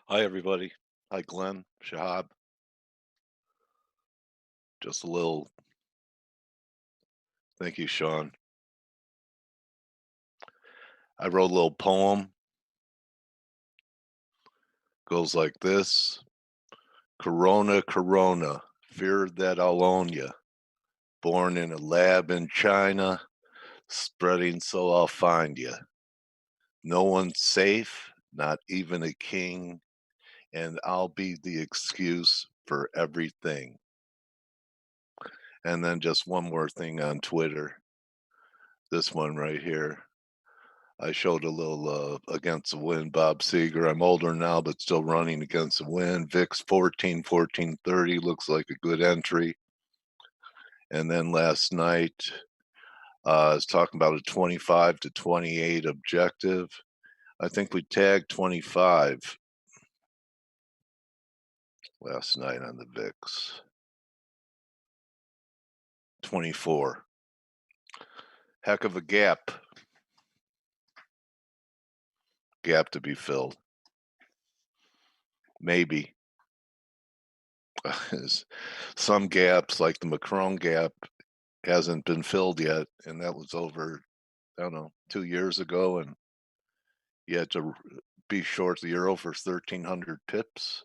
Hi, everybody. Hi, Glenn, Shahab. Just a little, thank you, Sean. I wrote a little poem. Goes like this. Corona, Corona, fear that I'll own ya. Born in a lab in China, spreading so I'll find ya. No one's safe, not even a king, and I'll be the excuse for everything. And then just one more thing on Twitter. This one right here. I showed a little against the wind, Bob Seger. I'm older now, but still running against the wind. VIX 14, 1430 looks like a good entry. And then last night, I was talking about a 25 to 28 objective. I think we tagged 25 last night on the VIX. 24. Heck of a gap. Gap to be filled. Maybe. Some gaps, like the Macron gap, hasn't been filled yet, and that was over, I don't know, 2 years ago, and you had to be short the euro for 1,300 pips.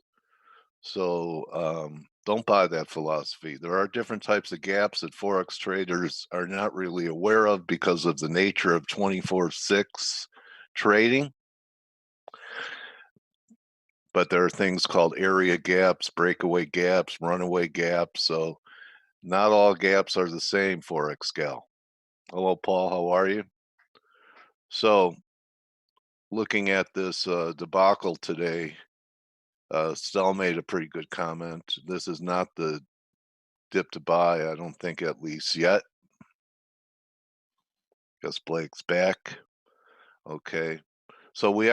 So don't buy that philosophy. There are different types of gaps that forex traders are not really aware of because of the nature of 24/6 trading. But there are things called area gaps, breakaway gaps, runaway gaps. So not all gaps are the same, forex gal. Hello, Paul. How are you? So looking at this debacle today, Stell made a pretty good comment. This is not the dip to buy, I don't think, at least yet. Guess Blake's back. Okay. So we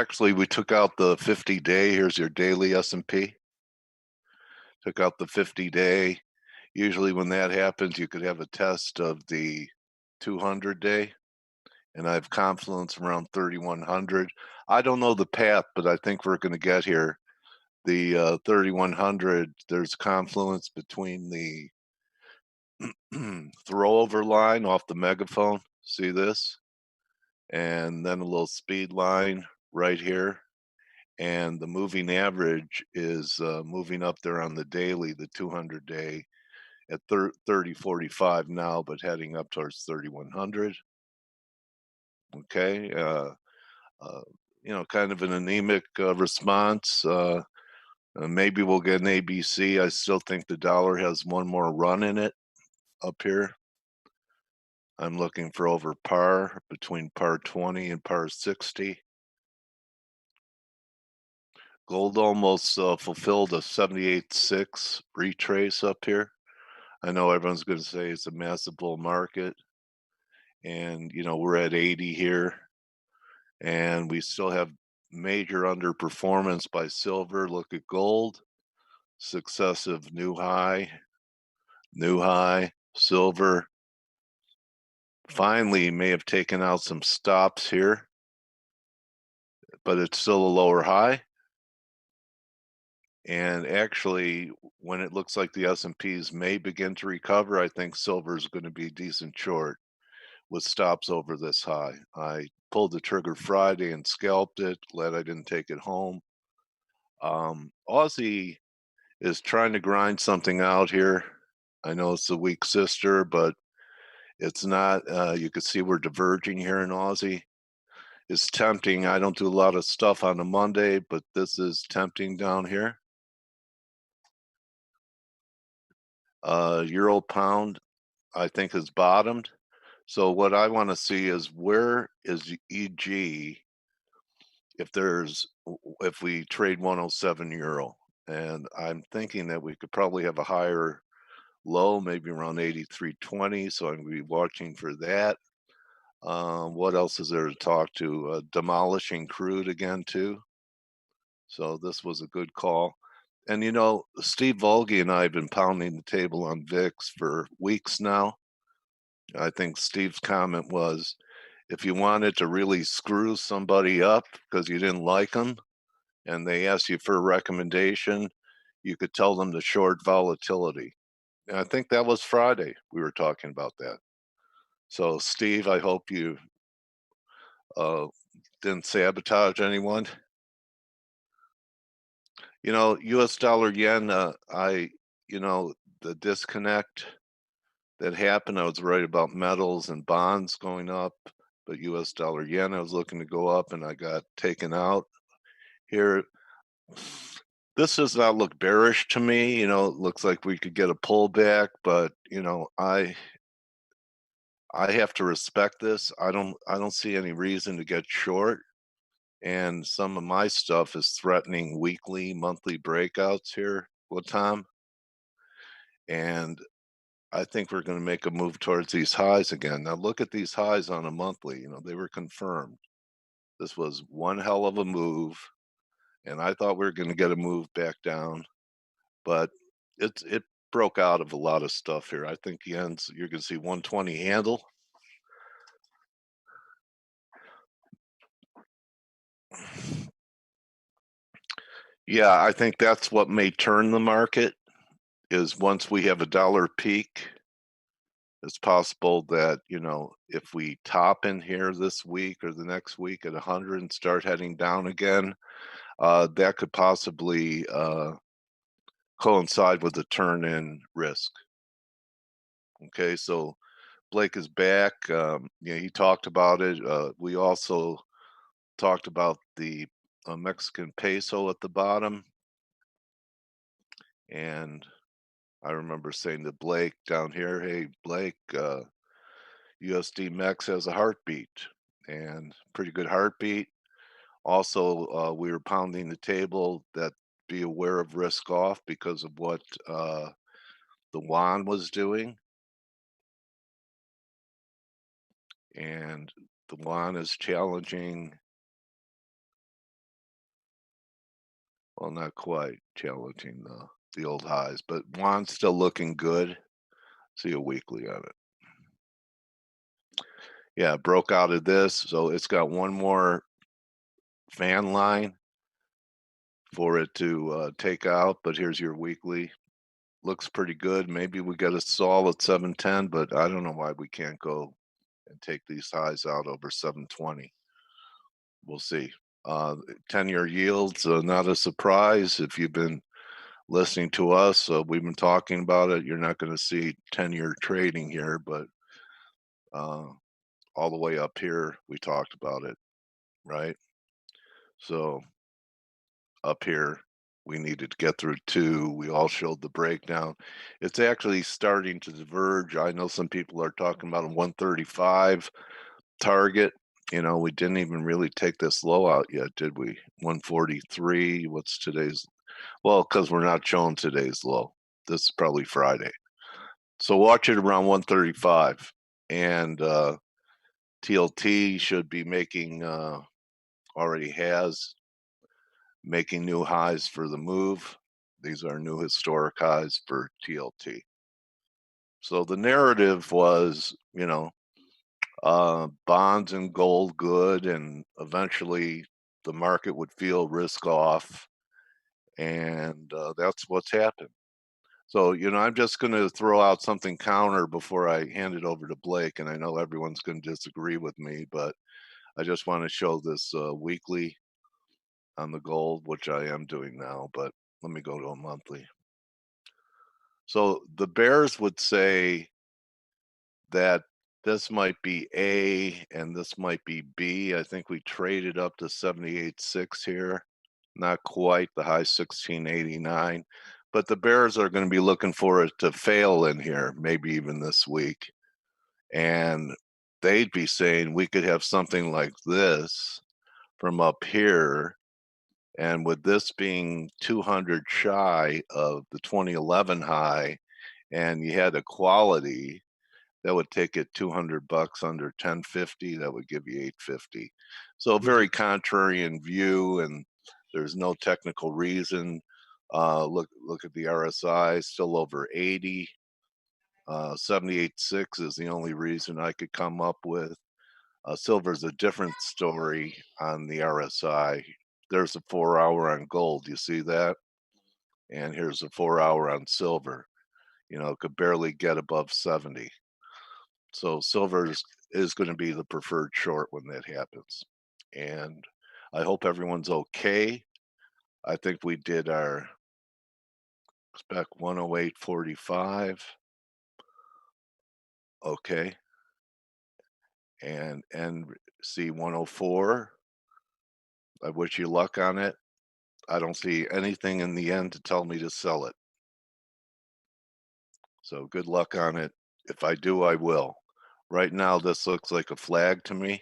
took out the 50-day. Here's your daily S&P. Took out the 50-day. Usually when that happens, you could have a test of the 200-day, and I have confluence around 3,100. I don't know the path, but I think we're going to get here. The 3,100, there's confluence between the throwover line off the megaphone. See this? And then a little speed line right here. And the moving average is moving up there on the daily, the 200-day at 3045 now, but heading up towards 3,100. Okay. Kind of an anemic response. Maybe we'll get an ABC. I still think the dollar has one more run in it up here. I'm looking for over par, between par 20 and par 60. Gold almost fulfilled a 78.6 retrace up here. I know everyone's going to say it's a massive bull market, and we're at 80 here, and we still have major underperformance by silver. Look at gold, successive new high, silver. Finally, may have taken out some stops here, but it's still a lower high. And actually, when it looks like the S&Ps may begin to recover, I think silver is going to be decent short with stops over this high. I pulled the trigger Friday and scalped it. Glad I didn't take it home. Aussie is trying to grind something out here. I know it's a weak sister, but it's not. You can see we're diverging here in Aussie. It's tempting. I don't do a lot of stuff on a Monday, but this is tempting down here. Euro pound, I think, has bottomed. So what I want to see is where is EG if we trade 107 euro, and I'm thinking that we could probably have a higher low, maybe around 83.20. So I'm going to be watching for that. What else is there to talk to? Demolishing crude again too. So this was a good call. And Steve Volge and I have been pounding the table on VIX for weeks now. I think Steve's comment was, if you wanted to really screw somebody up because you didn't like them, and they ask you for a recommendation, you could tell them to short volatility. And I think that was Friday we were talking about that. So, Steve, I hope you uh, didn't sabotage anyone. US dollar yen, the disconnect that happened, I was right about metals and bonds going up, but US dollar yen, I was looking to go up and I got taken out here. This does not look bearish to me. It looks like we could get a pullback, but I have to respect this. I don't see any reason to get short. And some of my stuff is threatening weekly, monthly breakouts here, Tom. And I think we're going to make a move towards these highs again. Now look at these highs on a monthly. They were confirmed. This was one hell of a move, and I thought we were going to get a move back down, but it broke out of a lot of stuff here. I think yen's you're going to see 120 handle. Yeah, I think that's what may turn the market is once we have a dollar peak. It's possible that, if we top in here this week or the next week at 100 and start heading down again, that could possibly coincide with a turn in risk. Okay, so Blake is back. He talked about it. We also talked about the Mexican peso at the bottom. And I remember saying to Blake down here, hey, Blake, USD MEX has a heartbeat and pretty good heartbeat. Also, we were pounding the table that be aware of risk off because of what the yuan was doing. And the yuan is challenging, well, not quite challenging the old highs, but yuan's still looking good. See a weekly on it. Yeah, broke out of this, so it's got one more fan line for it to take out, but here's your weekly. Looks pretty good. Maybe we got a stall at 710, but I don't know why we can't go and take these highs out over 720. We'll see. 10-year yields, not a surprise. If you've been listening to us, we've been talking about it. You're not going to see 10-year trading here, but all the way up here, we talked about it, right? So up here, we needed to get through 2. We all showed the breakdown. It's actually starting to diverge. I know some people are talking about a 135 target. We didn't even really take this low out yet, did we? 143. What's today's? Well, because we're not showing today's low. This is probably Friday. So watch it around 135. And TLT should be making, already has, making new highs for the move. These are new historic highs for TLT. So the narrative was, bonds and gold good, and eventually the market would feel risk off, and that's what's happened. So, I'm just going to throw out something counter before I hand it over to Blake, and I know everyone's going to disagree with me, but I just want to show this weekly on the gold, which I am doing now, but let me go to a monthly. So the bears would say that this might be A and this might be B. I think we traded up to 78.6 here. Not quite the high 1689, but the bears are going to be looking for it to fail in here, maybe even this week. And they'd be saying we could have something like this from up here. And with this being 200 shy of the 2011 high, and you had a quality that would take it 200 bucks under 1050, that would give you 850. So a very contrarian view, and there's no technical reason. Look at the RSI, still over 80. 78.6 is the only reason I could come up with. Silver's a different story on the RSI. There's a 4-hour on gold. You see that? And here's a 4-hour on silver. Could barely get above 70. So silver is going to be the preferred short when that happens. And I hope everyone's okay. I think we did our spec 108.45. Okay. And NC 104. I wish you luck on it. I don't see anything in the end to tell me to sell it. So good luck on it. If I do, I will. Right now, this looks like a flag to me.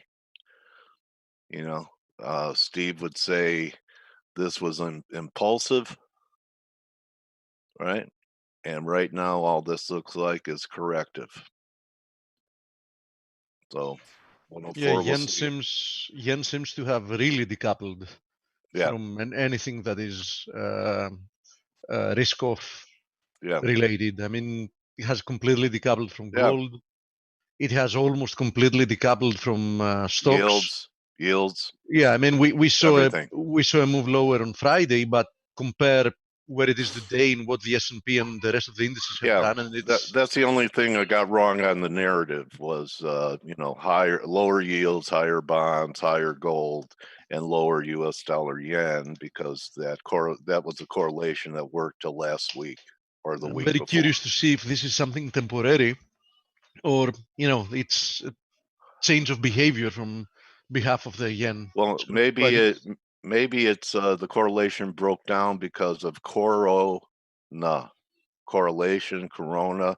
Steve would say this was impulsive, right? And right now, all this looks like is corrective. So 104, we'll see. Yen seems to have really decoupled from anything that is risk off related. I mean, it has completely decoupled from gold. It has almost completely decoupled from stocks. Yields. Yeah, I mean, we saw a move lower on Friday, but compare where it is today and what the S&P and the rest of the indices have done, and that's the only thing I got wrong on the narrative was lower yields, higher bonds, higher gold, and lower U.S. dollar yen, because that was a correlation that worked till last week or the week before. I'm very curious to see if this is something temporary, or it's a change of behavior from behalf of the yen. Well, maybe it's the correlation broke down because of correlation, corona,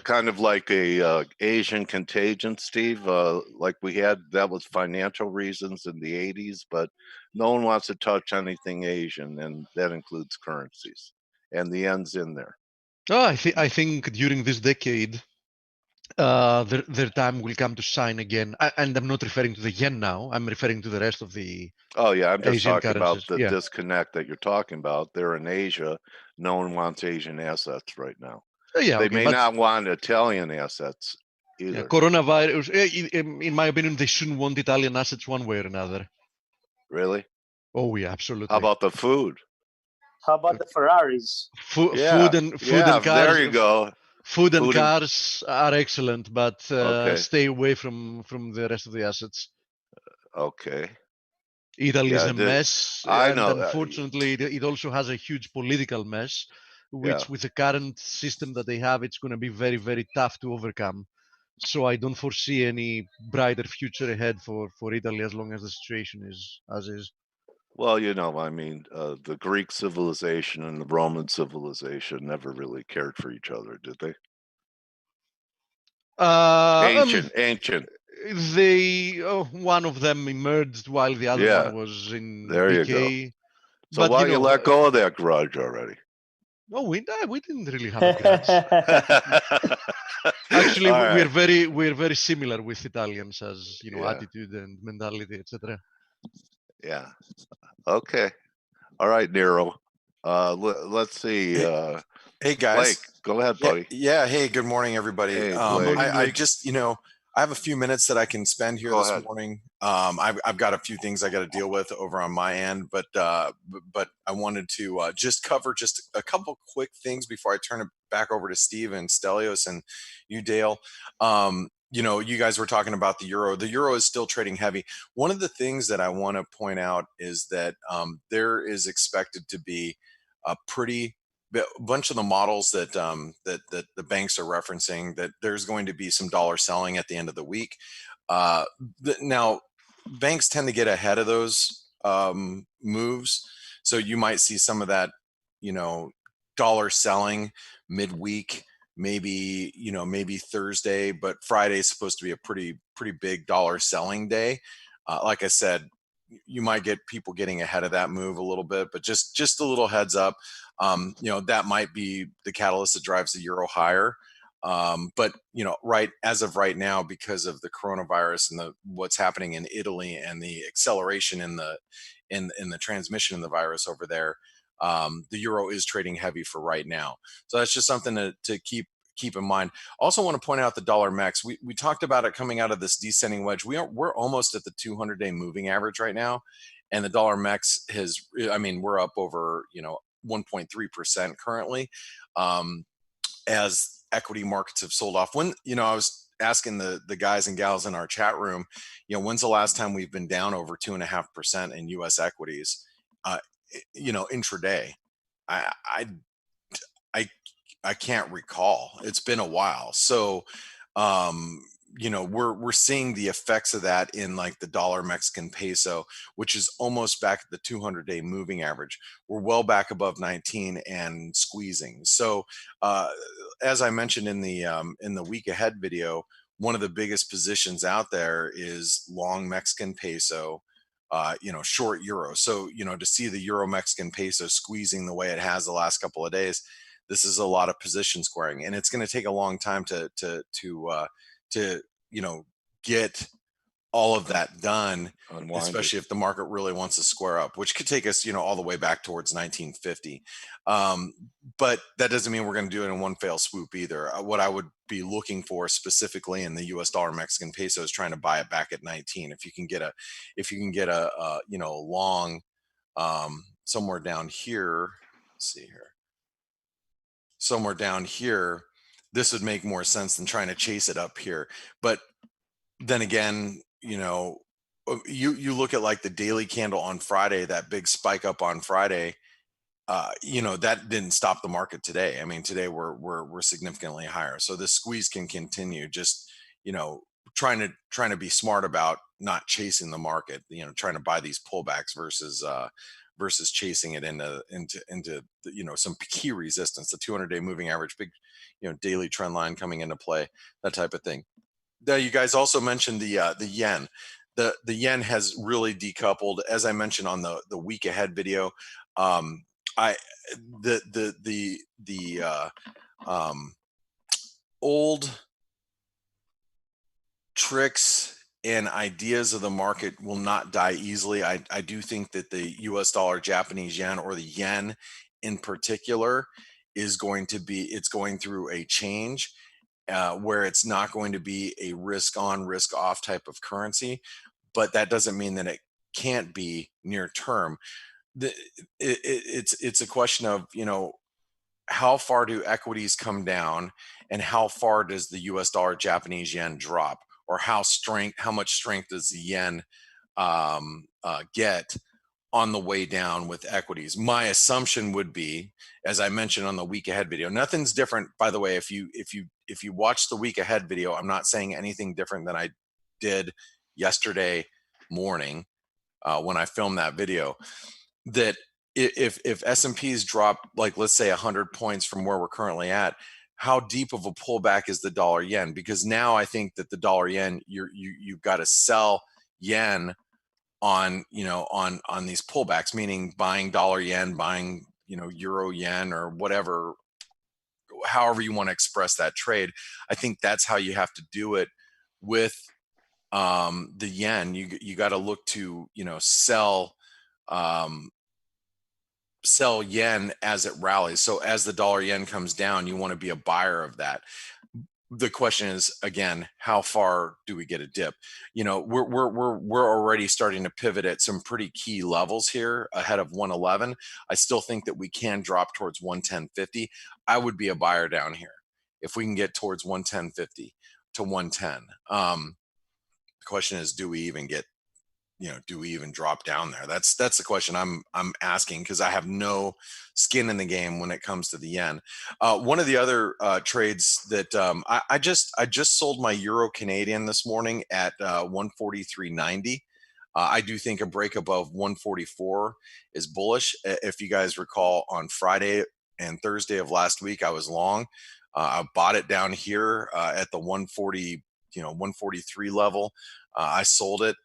kind of like a Asian contagion, Steve, like we had. That was financial reasons in the 80s, but no one wants to touch anything Asian, and that includes currencies, and the yen's in there. I think during this decade, their time will come to shine again. And I'm not referring to the yen now. I'm referring to the rest of the I'm just Asian talking currencies. about the disconnect that you're talking about. They're in Asia. No one wants Asian assets right now. They may not want Italian assets either. Yeah, coronavirus, in my opinion, they shouldn't want Italian assets one way or another. Really? Oh, yeah, absolutely. How about the food? How about the Ferraris? Food and cars. There you go. Food and cars are excellent, but stay away from the rest of the assets. Okay. Italy is a mess. I know. And unfortunately, it also has a huge political mess, which with the current system that they have, it's going to be very, very tough to overcome. So I don't foresee any brighter future ahead for Italy as long as the situation is as is. Well, I mean, the Greek civilization and the Roman civilization never really cared for each other, did they? Ancient. One of them emerged while the other one was in decay. You go. So why you let go of that grudge already? No, we didn't really have a grudge. Actually, we're very similar with Italians as attitude and mentality, etc. Yeah. Okay. All right, Nero. Let's see. Hey guys. Blake, go ahead, buddy. Yeah. Hey, good morning, everybody. Hey, I just, I have a few minutes that I can spend here this morning. I've got a few things I got to deal with over on my end, but I wanted to just cover just a couple quick things before I turn it back over to Steve and Stelios and you, Dale. You guys were talking about the euro. The euro is still trading heavy. One of the things that I want to point out is that there is expected to be a bunch of the models that the banks are referencing, that there's going to be some dollar selling at the end of the week. Now, banks tend to get ahead of those moves, so you might see some of that, dollar selling midweek. Maybe Thursday, but Friday is supposed to be a pretty big dollar selling day. Like I said, you might get people getting ahead of that move a little bit, but just a little heads up. That might be the catalyst that drives the euro higher. But right as of right now, because of the coronavirus and what's happening in Italy and the acceleration in the transmission of the virus over there, the euro is trading heavy for right now. So that's just something to keep in mind. Also want to point out the dollar mex. We talked about it coming out of this descending wedge. We're almost at the 200-day moving average right now. And the dollar MEX has, I mean, we're up over 1.3% currently, as equity markets have sold off. When I was asking the guys and gals in our chat room, when's the last time we've been down over 2.5% in U.S. equities, intraday? I can't recall. It's been a while. So, we're seeing the effects of that in like the dollar Mexican peso, which is almost back at the 200-day moving average. We're well back above 19 and squeezing. So, as I mentioned in the week ahead video, one of the biggest positions out there is long Mexican peso, short euro. So, to see the euro Mexican peso squeezing the way it has the last couple of days, this is a lot of position squaring, and it's going to take a long time to get all of that done, especially if the market really wants to square up, which could take us all the way back towards 1950. But that doesn't mean we're going to do it in one fell swoop either. What I would be looking for specifically in the US dollar Mexican peso is trying to buy it back at 19. If you can get a long somewhere down here, let's see here, somewhere down here, this would make more sense than trying to chase it up here. But then again, you look at like the daily candle on Friday, that big spike up on Friday, that didn't stop the market today. I mean, today we're significantly higher. So this squeeze can continue. Just trying to be smart about not chasing the market. Trying to buy these pullbacks versus chasing it into some key resistance, the 200-day moving average, big daily trend line coming into play, that type of thing. Now, you guys also mentioned the yen. The yen has really decoupled, as I mentioned on the week ahead video. Old tricks and ideas of the market will not die easily. I do think that the US dollar, Japanese yen, or the yen in particular it's going through a change where it's not going to be a risk on, risk off type of currency, but that doesn't mean that it can't be near term. It's a question of, how far do equities come down and how far does the US dollar, Japanese yen drop, or how much strength does the yen get on the way down with equities? My assumption would be, as I mentioned on the week ahead video, nothing's different, by the way. If you watch the week ahead video, I'm not saying anything different than I did yesterday morning when I filmed that video. That if S&Ps drop, like, let's say 100 points from where we're currently at, how deep of a pullback is the dollar yen? Because now I think that the dollar yen, you've got to sell yen on these pullbacks, meaning buying dollar yen, buying euro yen, or whatever, however you want to express that trade. I think that's how you have to do it with the yen. You got to look to sell yen as it rallies. So as the dollar yen comes down, you want to be a buyer of that. The question is, again, how far do we get a dip? We're already starting to pivot at some pretty key levels here ahead of 111. I still think that we can drop towards 110.50. I would be a buyer down here if we can get towards 110.50 to 110. The question is, do we even drop down there? That's the question I'm asking, because I have no skin in the game when it comes to the yen. One of the other trades that I just sold my euro Canadian this morning at 143.90. I do think a break above 144 is bullish. If you guys recall, on Friday and Thursday of last week, I was long. I bought it down here at the 143 level. I sold it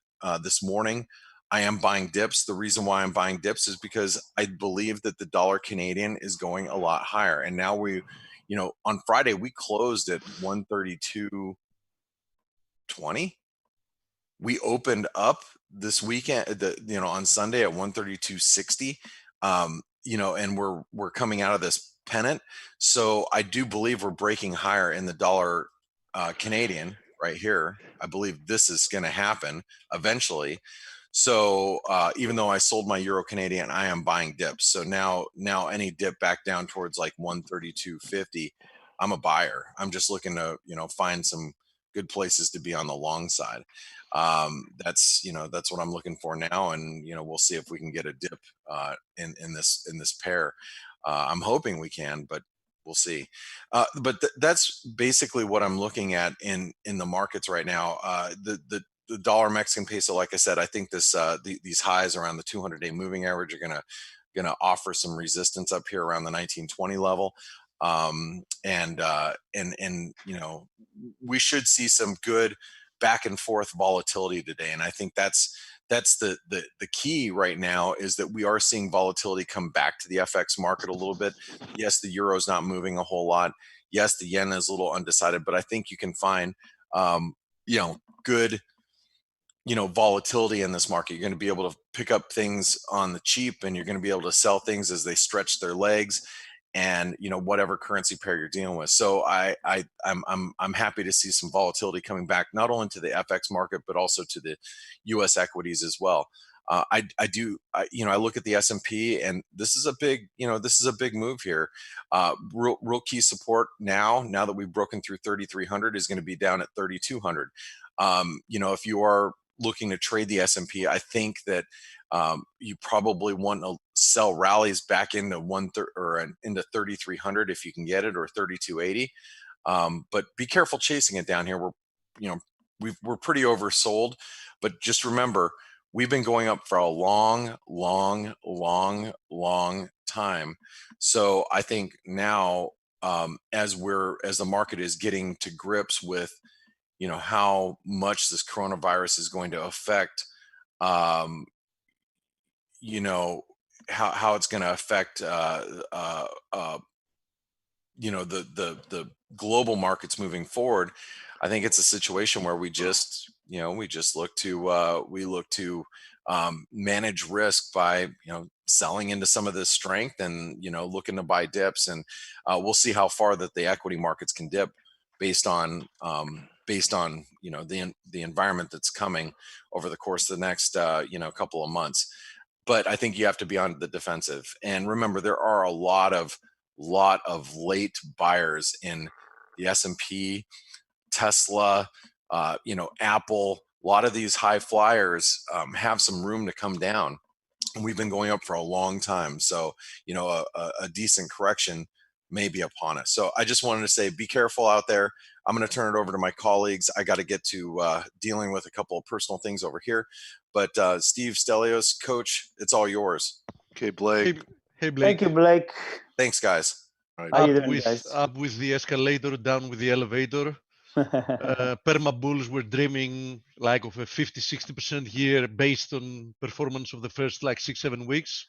this morning. I am buying dips. The reason why I'm buying dips is because I believe that the dollar Canadian is going a lot higher. And now on Friday, we closed at 132.20. We opened up this weekend, on Sunday at 132.60. And we're coming out of this pennant. So I do believe we're breaking higher in the dollar Canadian right here. I believe this is going to happen eventually. So even though I sold my Euro Canadian, I am buying dips. So now any dip back down towards like 132.50, I'm a buyer. I'm just looking to, find some good places to be on the long side. That's what I'm looking for now, and we'll see if we can get a dip in this pair. I'm hoping we can, but we'll see. But that's basically what I'm looking at in the markets right now. The dollar Mexican peso, like I said, I think these highs around the 200-day moving average are gonna offer some resistance up here around the 1920 level. And we should see some good back and forth volatility today, and I think that's the key right now, is that we are seeing volatility come back to the FX market a little bit. Yes, the euro's not moving a whole lot. Yes, the yen is a little undecided, but I think you can find good volatility in this market. You're going to be able to pick up things on the cheap, and you're going to be able to sell things as they stretch their legs, and whatever currency pair you're dealing with. So I'm happy to see some volatility coming back, not only to the FX market but also to the U.S. equities as well. I look at the S&P, and this is a big move here. Real key support now that we've broken through 3,300 is going to be down at 3,200. If you are looking to trade the S&P, I think that you probably want to sell rallies back into into 3,300 if you can get it, or 3,280. But be careful chasing it down here. We're pretty oversold, but just remember, we've been going up for a long time. So I think now, as the market is getting to grips with how much this coronavirus is going to affect, how it's going to affect the global markets moving forward. I think it's a situation where we just look to manage risk by selling into some of this strength, and looking to buy dips, and we'll see how far that the equity markets can dip based on the environment that's coming over the course of the next couple of months. But I think you have to be on the defensive. And remember, there are a lot of late buyers in the S&P, Tesla, Apple. A lot of these high flyers have some room to come down. And we've been going up for a long time. So, a decent correction may be upon us. So I just wanted to say, be careful out there. I'm going to turn it over to my colleagues. I got to get to dealing with a couple of personal things over here. But Steve Stelios, Coach, it's all yours. Okay, Blake. Hey, Blake. Thank you, Blake. Thanks, guys. Right. How you doing, guys? Up with the escalator, down with the elevator. Perma bulls were dreaming like of a 50-60% year based on performance of the first 6-7 weeks.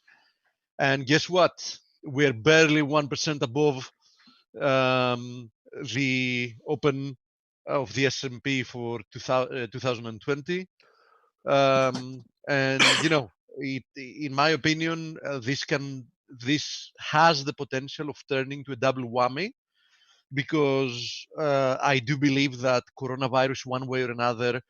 And guess what? We're barely 1% above the open of the S&P for 2020. And in my opinion, this has the potential of turning to a double whammy, because I do believe that coronavirus, one way or another,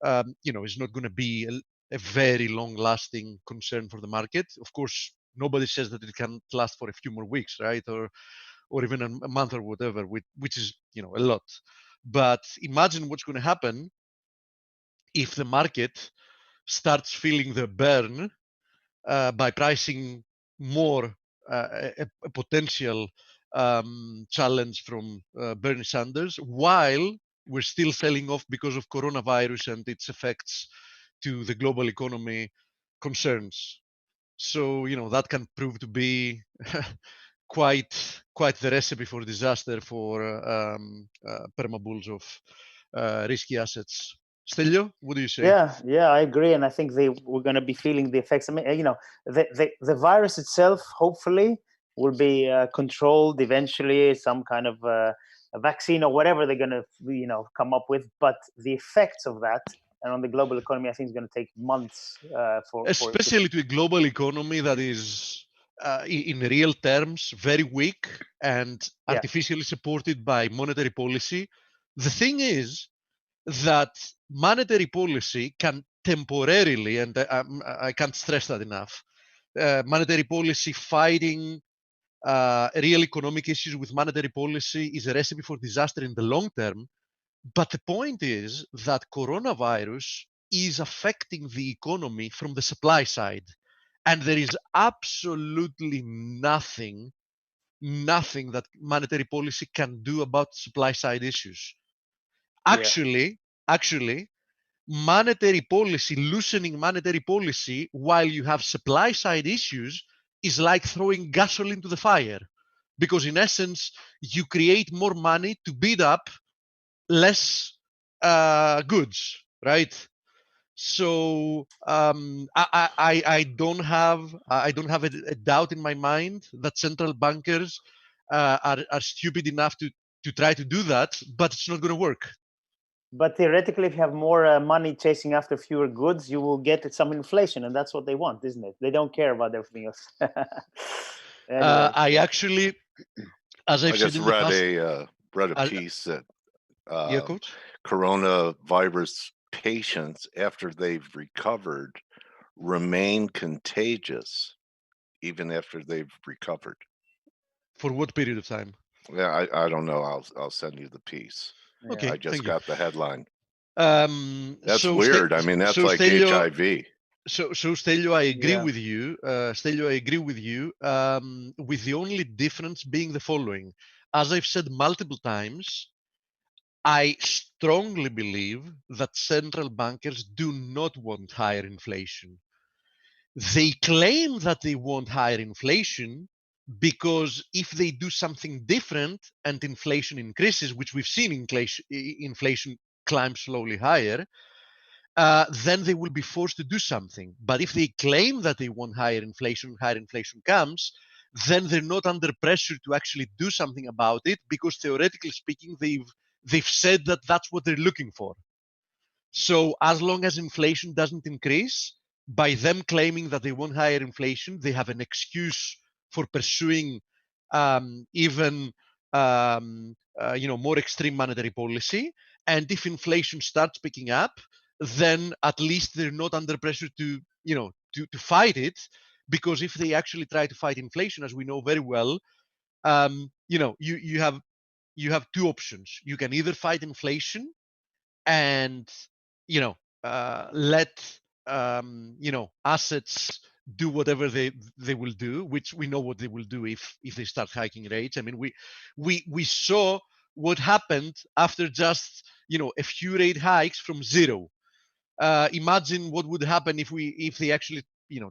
is not going to be a very long-lasting concern for the market. Of course, nobody says that it can last for a few more weeks, right? Or even a month or whatever, which is, a lot. But imagine what's going to happen if the market starts feeling the burn by pricing more a potential challenge from Bernie Sanders, while we're still selling off because of coronavirus and its effects to the global economy concerns. So, that can prove to be quite the recipe for disaster for perma bulls of risky assets. Stelio, what do you say? Yeah, I agree, and I think we're going to be feeling the effects. I mean, the virus itself, hopefully, will be controlled eventually. Some kind of a vaccine or whatever they're going to, come up with. But the effects of that, and on the global economy, I think is going to take months especially to a global economy that is, in real terms, very weak and artificially supported by monetary policy. The thing is that monetary policy can temporarily, and I can't stress that enough, monetary policy fighting real economic issues with monetary policy is a recipe for disaster in the long term. But the point is that coronavirus is affecting the economy from the supply side. And there is absolutely nothing that monetary policy can do about supply side issues. Actually, monetary policy, loosening monetary policy while you have supply side issues is like throwing gasoline to the fire. Because in essence, you create more money to beat up less goods, right? So I don't have a doubt in my mind that central bankers are stupid enough to try to do that, but it's not going to work. But theoretically, if you have more money chasing after fewer goods, you will get some inflation, and that's what they want, isn't it? They don't care about everything else. Anyway, I actually, as I've said just in the past, read a piece that yeah, Coach? Coronavirus patients, after they've recovered, remain contagious even after they've recovered. For what period of time? Yeah, I don't know. I'll send you the piece. Okay, I just got the headline. That's so weird. I mean, that's like HIV. So Stelios, I agree with you. Stelios, I agree with you. With the only difference being the following: as I've said multiple times, I strongly believe that central bankers do not want higher inflation. They claim that they want higher inflation because if they do something different and inflation increases, which we've seen inflation climb slowly higher, then they will be forced to do something. But if they claim that they want higher inflation comes, then they're not under pressure to actually do something about it because theoretically speaking, they've said that that's what they're looking for. So as long as inflation doesn't increase, by them claiming that they want higher inflation, they have an excuse for pursuing even more extreme monetary policy. And if inflation starts picking up, then at least they're not under pressure to fight it, because if they actually try to fight inflation, as we know very well, you have two options. You can either fight inflation and let assets do whatever they will do, which we know what they will do if they start hiking rates. I mean, we saw what happened after just a few rate hikes from zero. Imagine what would happen if they actually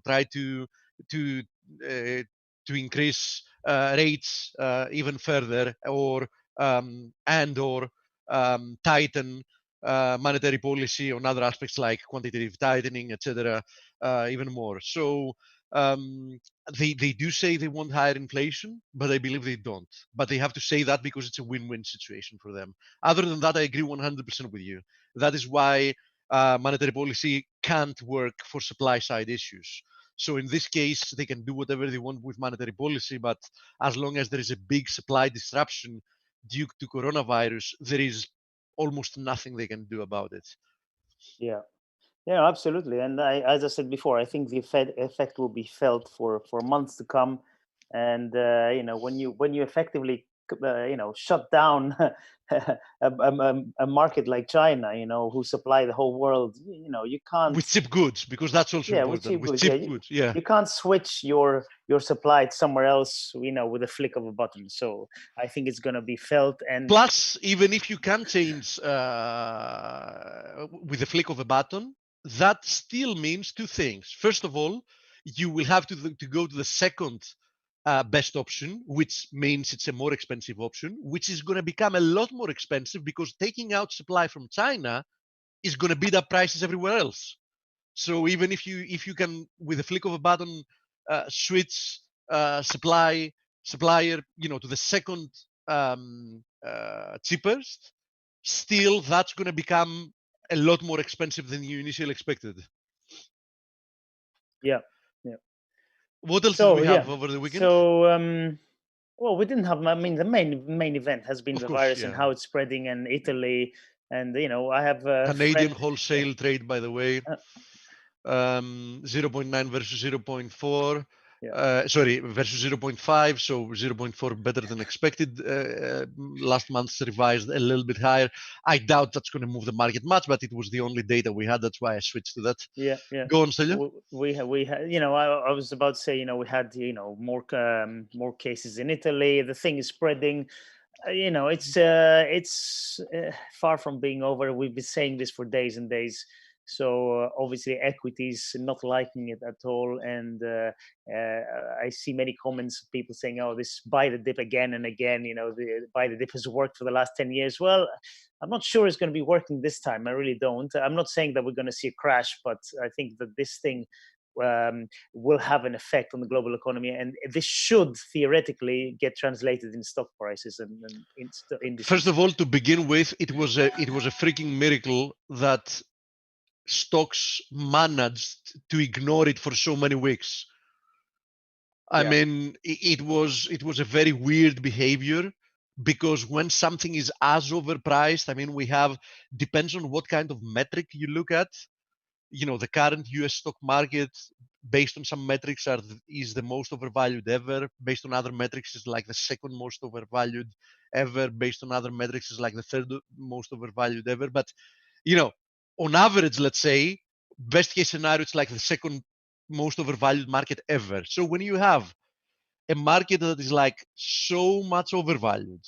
try to increase rates even further, or tighten monetary policy on other aspects like quantitative tightening, etc., even more. So they do say they want higher inflation, but I believe they don't. But they have to say that because it's a win-win situation for them. Other than that, I agree 100% with you. That is why monetary policy can't work for supply side issues. So in this case, they can do whatever they want with monetary policy, but as long as there is a big supply disruption due to coronavirus, there is almost nothing they can do about it. Yeah, absolutely. And as I said before, I think the effect will be felt for months to come. And when you effectively shut down a market like China, who supply the whole world, you can't, with cheap goods, because that's also important. With cheap goods, you can't switch your supply to somewhere else, with a flick of a button. So I think it's going to be felt. And plus, even if you can change with a flick of a button, that still means two things. First of all, you will have to go to the second best option, which means it's a more expensive option, which is going to become a lot more expensive because taking out supply from China is going to beat up prices everywhere else. So even if you can, with a flick of a button, switch supplier, to the second cheapest, still that's going to become a lot more expensive than you initially expected. Yeah. What else did we have over the weekend? So, well, we didn't have. I mean, the main event has been the virus and how it's spreading in Italy. And I have Canadian wholesale trade, by the way, 0.9 versus 0.4. Sorry, versus 0.5, so 0.4 better than expected. Last month's revised a little bit higher. I doubt that's going to move the market much, but it was the only data we had. That's why I switched to that. Yeah. Go on, Stelios. We had, I was about to say, we had, more cases in Italy. The thing is spreading. It's far from being over. We've been saying this for days and days. So obviously equities not liking it at all. And I see many comments of people saying, oh, this buy the dip again and again, the buy the dip has worked for the last 10 years. Well, I'm not sure it's going to be working this time. I really don't. I'm not saying that we're going to see a crash, but I think that this thing will have an effect on the global economy, and this should theoretically get translated in stock prices and indices. First of all, to begin with, it was a freaking miracle that stocks managed to ignore it for so many weeks. I mean, it was a very weird behavior, because when something is as overpriced, I mean, depends on what kind of metric you look at. The current US stock market, based on some metrics, is the most overvalued ever. Based on other metrics, is like the second most overvalued ever. Based on other metrics, is like the third most overvalued ever. But, on average, let's say, best case scenario, it's like the second most overvalued market ever. So when you have a market that is like so much overvalued,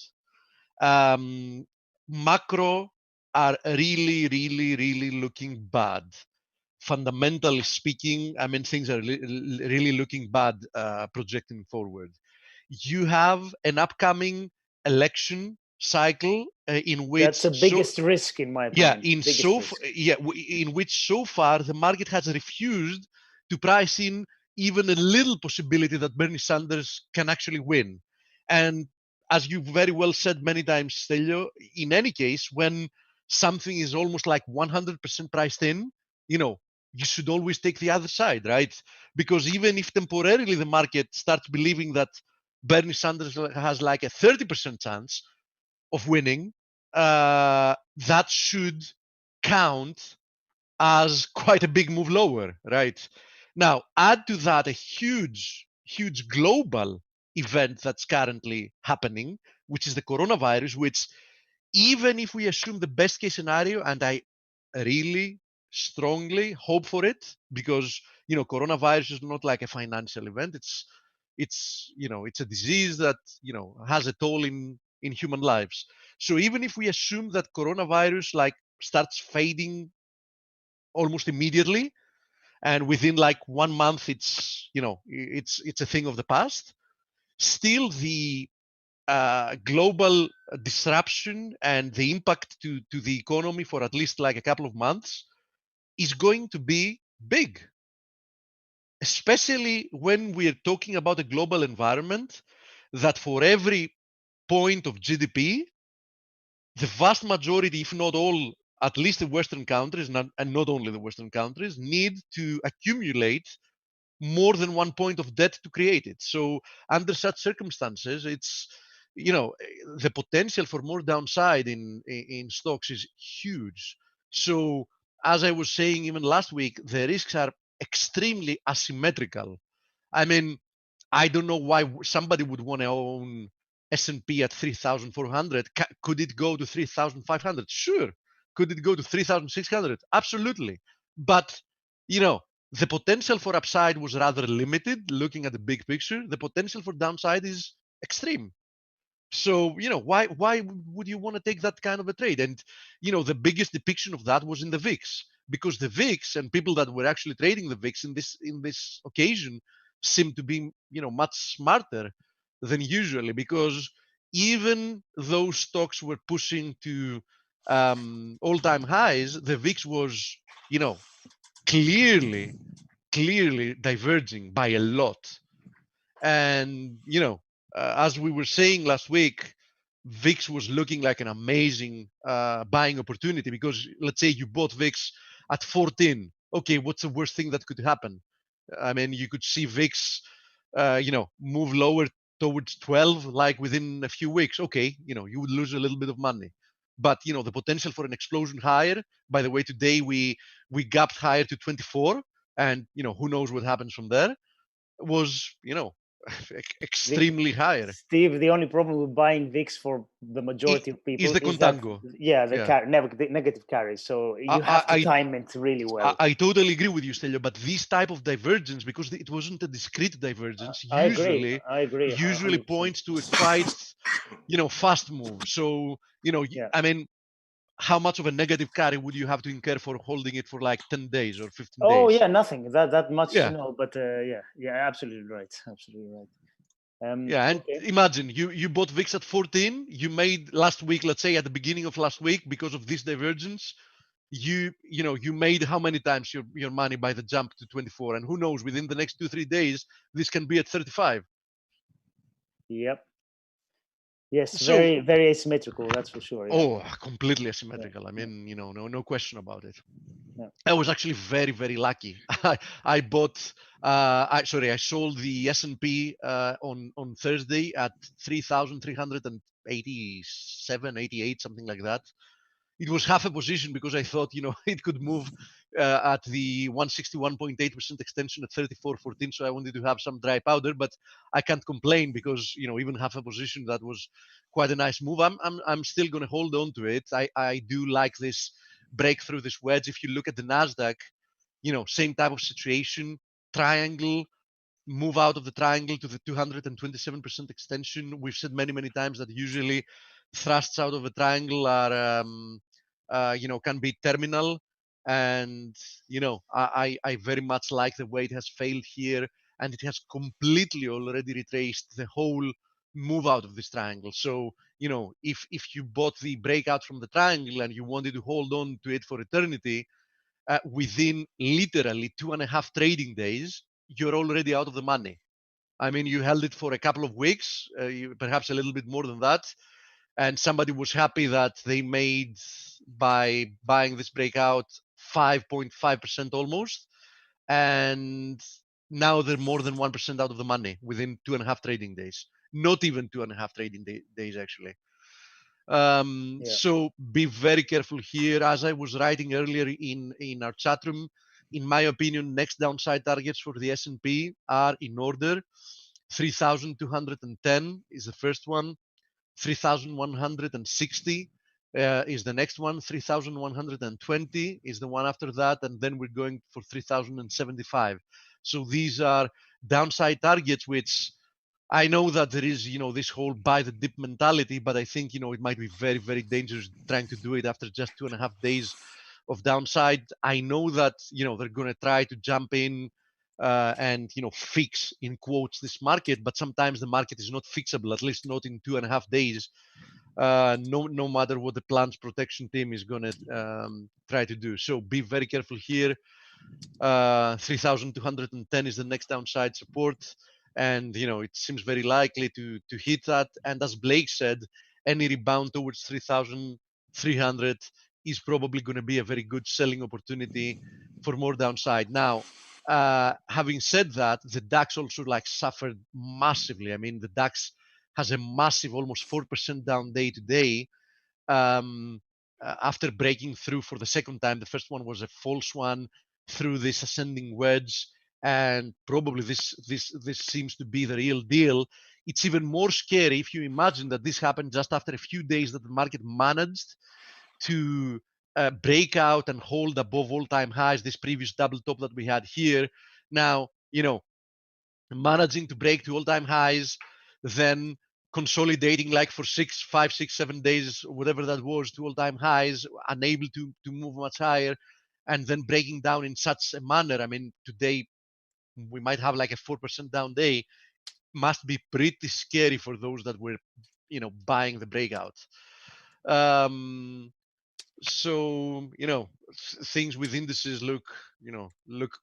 macro are really, really, really looking bad. Fundamentally speaking, I mean, things are really looking bad projecting forward. You have an upcoming election cycle in which that's the biggest risk, in my opinion. In which so far the market has refused to price in even a little possibility that Bernie Sanders can actually win. And as you very well said many times, Stelios, in any case, when something is almost like 100% priced in, you should always take the other side, right? Because even if temporarily the market starts believing that Bernie Sanders has like a 30% chance of winning, that should count as quite a big move lower, right? Now, add to that a huge, huge global event that's currently happening, which is the coronavirus, which, even if we assume the best case scenario, and I really strongly hope for it, because coronavirus is not like a financial event. It's a disease that has a toll in human lives. So even if we assume that coronavirus like starts fading almost immediately, and within like 1 month it's a thing of the past, still the global disruption and the impact to the economy for at least like a couple of months is going to be big, especially when we're talking about a global environment that for every point of GDP, the vast majority, if not all, at least the Western countries, and not only the Western countries, need to accumulate more than 1 point of debt to create it. So under such circumstances, it's, the potential for more downside in stocks is huge. So as I was saying even last week, the risks are extremely asymmetrical. I mean, I don't know why somebody would want to own S&P at 3,400. Could it go to 3,500? Sure. Could it go to 3,600? Absolutely. But, the potential for upside was rather limited looking at the big picture. The potential for downside is extreme. So, why would you want to take that kind of a trade? And, the biggest depiction of that was in the VIX, because the VIX and people that were actually trading the VIX in this occasion seem to be, much smarter than usually, because even though stocks were pushing to all-time highs, the VIX was, clearly diverging by a lot. And, as we were saying last week, VIX was looking like an amazing buying opportunity, because let's say you bought VIX at 14. Okay, what's the worst thing that could happen? I mean, you could see VIX, move lower towards 12, like within a few weeks. Okay, you would lose a little bit of money. but the potential for an explosion higher. By the way, today we gapped higher to 24, and who knows what happens from there, was extremely higher. Steve, the only problem with buying VIX for the majority of people is the contango. Negative carry. So you have to time it really well. I totally agree with you, Stelio, but this type of divergence, because it wasn't a discrete divergence, I agree. Usually 100%. Points to a quite, fast move. So, I mean, how much of a negative carry would you have to incur for holding it for like 10 days or 15 days? Oh yeah, nothing. That much, but absolutely right. Absolutely right. And imagine you bought VIX at 14. You made last week, let's say at the beginning of last week, because of this divergence, you made how many times your money by the jump to 24? And who knows, within the next 2-3 days, this can be at 35. Yep. Yes, so, very asymmetrical, that's for sure. Yeah. Oh, completely asymmetrical. I mean, no question about it. Yeah. I was actually very, very lucky. I bought, I sold the S&P on Thursday at 3,387, 88, something like that. It was half a position because I thought, it could move at the 161.8% extension at 34.14. So I wanted to have some dry powder, but I can't complain because, even half a position, that was quite a nice move. I'm still going to hold on to it. I do like this breakthrough, this wedge. If you look at the NASDAQ, same type of situation, triangle, move out of the triangle to the 227% extension. We've said many, many times that usually thrusts out of a triangle are, can be terminal. And, I very much like the way it has failed here, and it has completely already retraced the whole move out of this triangle. So, if you bought the breakout from the triangle and you wanted to hold on to it for eternity, within literally 2.5 trading days, you're already out of the money. I mean, you held it for a couple of weeks, perhaps a little bit more than that. And somebody was happy that they made, by buying this breakout, 5.5% almost. And now they're more than 1% out of the money within 2.5 trading days. Not even 2.5 trading days, actually. So be very careful here. As I was writing earlier in our chat room, in my opinion, next downside targets for the S&P are in order. 3,210 is the first one. 3,160 is the next one. 3,120 is the one after that. And then we're going for 3,075. So these are downside targets, which I know that there is, this whole buy the dip mentality, but I think, it might be very, very dangerous trying to do it after just 2.5 days of downside. I know that, they're going to try to jump in and, fix, in quotes, this market, but sometimes the market is not fixable, at least not in 2.5 days. No matter what the plans protection team is going to try to do. So be very careful here. 3,210 is the next downside support. And, it seems very likely to hit that. And as Blake said, any rebound towards 3,300 is probably going to be a very good selling opportunity for more downside. Now, having said that, the DAX also suffered massively. I mean, the DAX has a massive, almost 4% down day to day. After breaking through for the second time, the first one was a false one through this ascending wedge. And probably this seems to be the real deal. It's even more scary if you imagine that this happened just after a few days that the market managed to break out and hold above all-time highs, this previous double top that we had here. Now, managing to break to all-time highs, then consolidating for 5, 6, 7 days, whatever that was, to all-time highs, unable to move much higher, and then breaking down in such a manner. I mean, today, we might have a 4% down day. Must be pretty scary for those that were, buying the breakout. So, things with indices look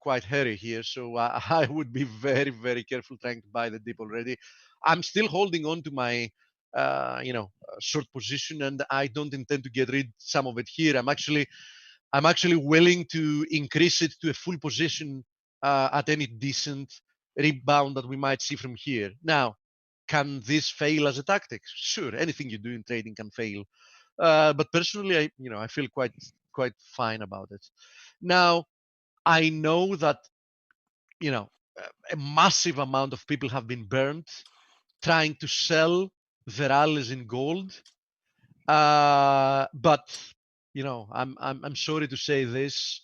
quite hairy here. So I would be very, very careful trying to buy the dip already. I'm still holding on to my, short position, and I don't intend to get rid some of it here. I'm actually willing to increase it to a full position at any decent rebound that we might see from here. Now, can this fail as a tactic? Sure, anything you do in trading can fail. But personally, I feel quite fine about it. Now, I know that a massive amount of people have been burned trying to sell the rallies in gold. But I'm sorry to say this,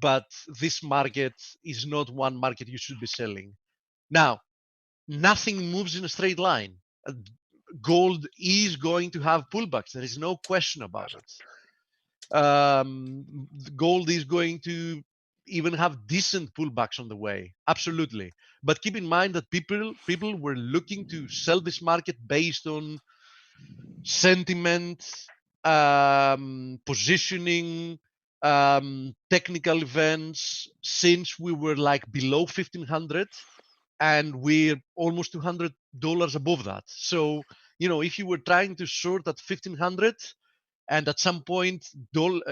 but this market is not one market you should be selling. Now, nothing moves in a straight line. Gold is going to have pullbacks. There is no question about it. Gold is going to even have decent pullbacks on the way, absolutely. But keep in mind that people were looking to sell this market based on sentiment, positioning, technical events, since we were like below 1500 and we're almost $200 above that. So, if you were trying to short at 1500 and at some point gold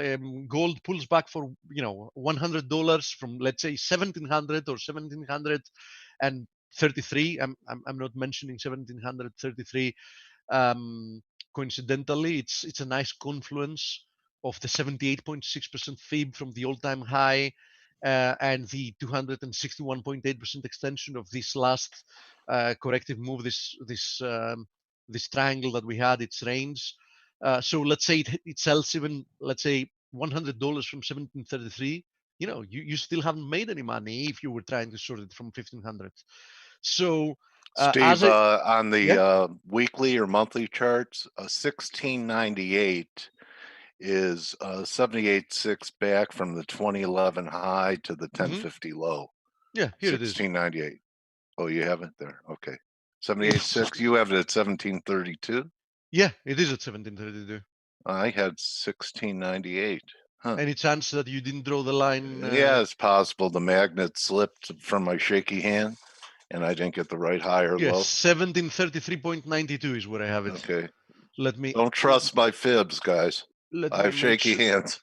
pulls back for $100 from, let's say, 1700 or 1733, I'm not mentioning 1733 coincidentally. It's a nice confluence of the 78.6% fib from the all-time high and the 261.8% extension of this last corrective move, this triangle that we had, its range. So let's say it sells even, let's say, $100 from 1733. You still haven't made any money if you were trying to short it from 1500. So Steve, on the weekly or monthly charts, 1698 is 78.6 back from the 2011 high to the 1050 low. Yeah, here it is. 1698. Oh, you have it there. Okay. 78.6. You have it at 1732. Yeah, it is at 1732. I had 1698. Huh. Any chance that you didn't draw the line? Yeah, it's possible. The magnet slipped from my shaky hand, and I didn't get the right high or low. 1733.92 is where I have it. Okay. Let me. Don't trust my fibs, guys. I have shaky hands.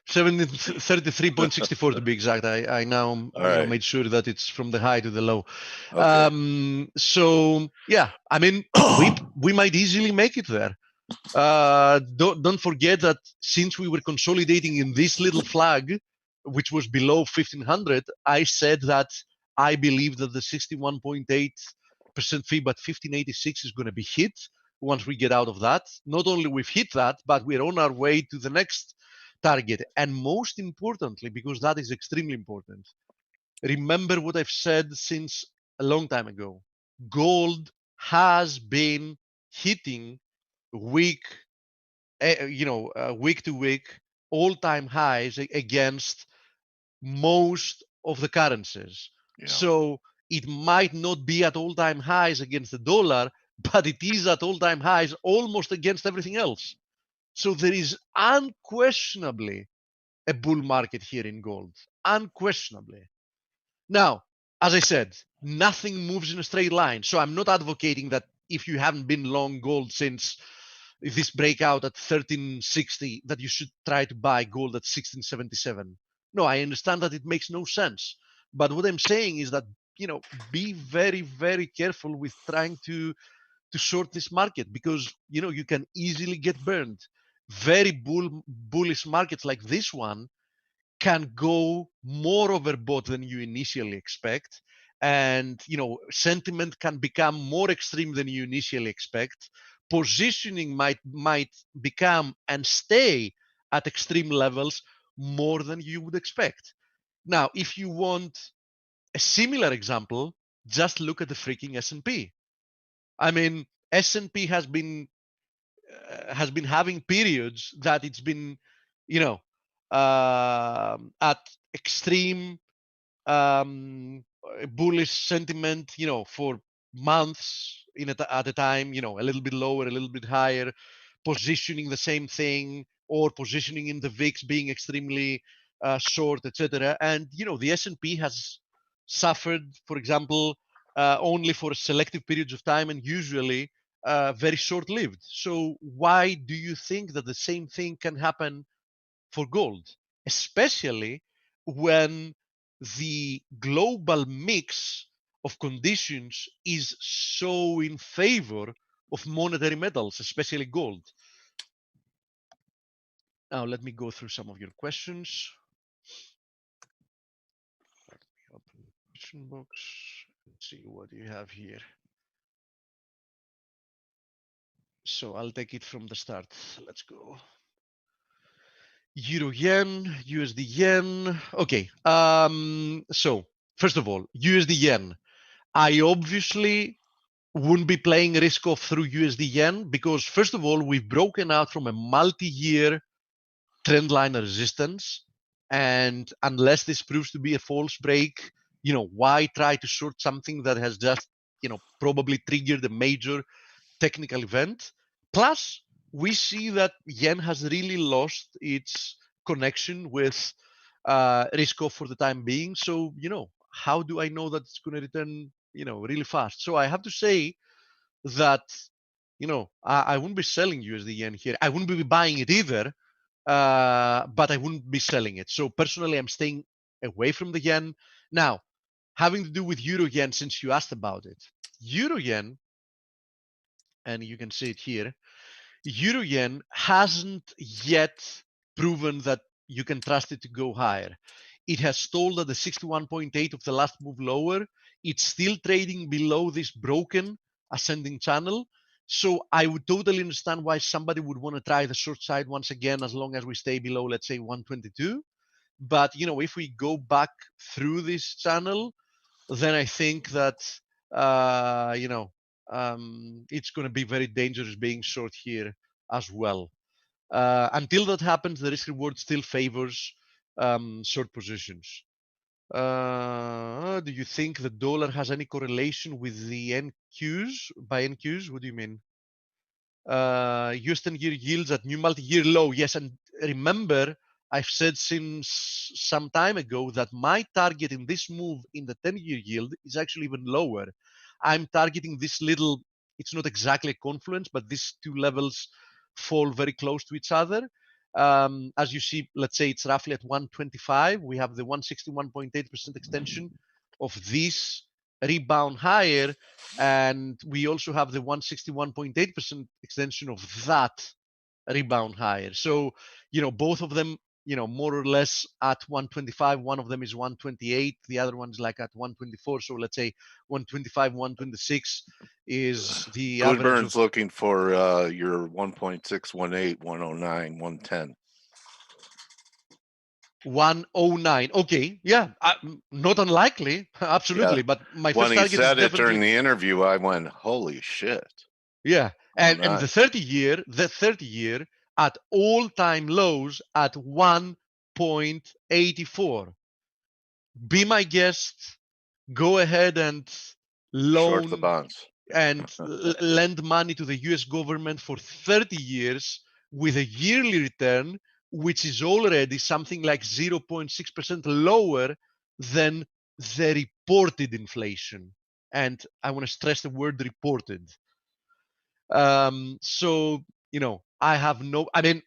1733.64 to be exact. I now made sure that it's from the high to the low. Okay. So yeah, I mean, we might easily make it there. Don't forget that since we were consolidating in this little flag, which was below 1500, I said that I believe that the 61.8% fib at 1586 is going to be hit once we get out of that. Not only we've hit that, but we're on our way to the next target. And most importantly, because that is extremely important, remember what I've said since a long time ago. Gold has been hitting week to week all-time highs against most of the currencies. Yeah. So it might not be at all-time highs against the dollar, but it is at all-time highs almost against everything else. So there is unquestionably a bull market here in gold, unquestionably. Now, as I said, nothing moves in a straight line. So I'm not advocating that if you haven't been long gold since this breakout at 1360, that you should try to buy gold at 1677. No, I understand that it makes no sense. But what I'm saying is that, be very, very careful with trying to short this market, because, you can easily get burned. Very bullish markets like this one can go more overbought than you initially expect. And, sentiment can become more extreme than you initially expect. Positioning might become and stay at extreme levels more than you would expect. Now, if you want a similar example, just look at the freaking S&P. I mean, S&P has been having periods that it's been, at extreme bullish sentiment, for months at a time, a little bit lower, a little bit higher, positioning the same thing, or positioning in the VIX being extremely short, etc. And the S&P has suffered, for example, only for selective periods of time, and usually very short-lived. So why do you think that the same thing can happen for gold, especially when the global mix of conditions is so in favor of monetary metals, especially gold? Now let me go through some of your questions. Let me open the question box. Let's see what you have here. So I'll take it from the start. Let's go. Euro yen, USD yen. Okay. So first of all, USD yen. I obviously wouldn't be playing risk off through USD yen because first of all, we've broken out from a multi-year trend line resistance. And unless this proves to be a false break, why try to short something that has just, probably triggered a major technical event? Plus, we see that yen has really lost its connection with risk off for the time being. So, how do I know that it's going to return, really fast? So I have to say that, I wouldn't be selling USD yen here. I wouldn't be buying it either, but I wouldn't be selling it. So personally, I'm staying away from the yen. Now, having to do with euro yen, since you asked about it, euro yen, and you can see it here, euro yen hasn't yet proven that you can trust it to go higher. It has stalled at the 61.8 of the last move lower. It's still trading below this broken ascending channel. So I would totally understand why somebody would want to try the short side once again, as long as we stay below, let's say, 122. But, if we go back through this channel, then I think that, it's going to be very dangerous being short here as well. Until that happens, the risk reward still favors short positions. Do you think the dollar has any correlation with the NQs? By NQs, what do you mean? US 10-year yields at new multi-year low. Yes, and remember, I've said since some time ago that my target in this move in the 10-year yield is actually even lower. I'm targeting this little, it's not exactly a confluence, but these two levels fall very close to each other. As you see, let's say it's roughly at 125. We have the 161.8% extension of this rebound higher, and we also have the 161.8% extension of that rebound higher. So, both of them, more or less at 125. One of them is 128. The other one's like at 124. So let's say 125, 126 is the average. Goodburn's looking for your 1.618, 109, 110. 109. Okay, yeah, not unlikely, absolutely. Yeah. But my first target is definitely... When he said it during the interview, I went, "Holy shit!" Yeah, and the 30-year at all-time lows at 1.84. Be my guest. Go ahead and loan short the bonds and lend money to the U.S. government for 30 years with a yearly return, which is already something like 0.6% lower than the reported inflation. And I want to stress the word reported. So, I mean,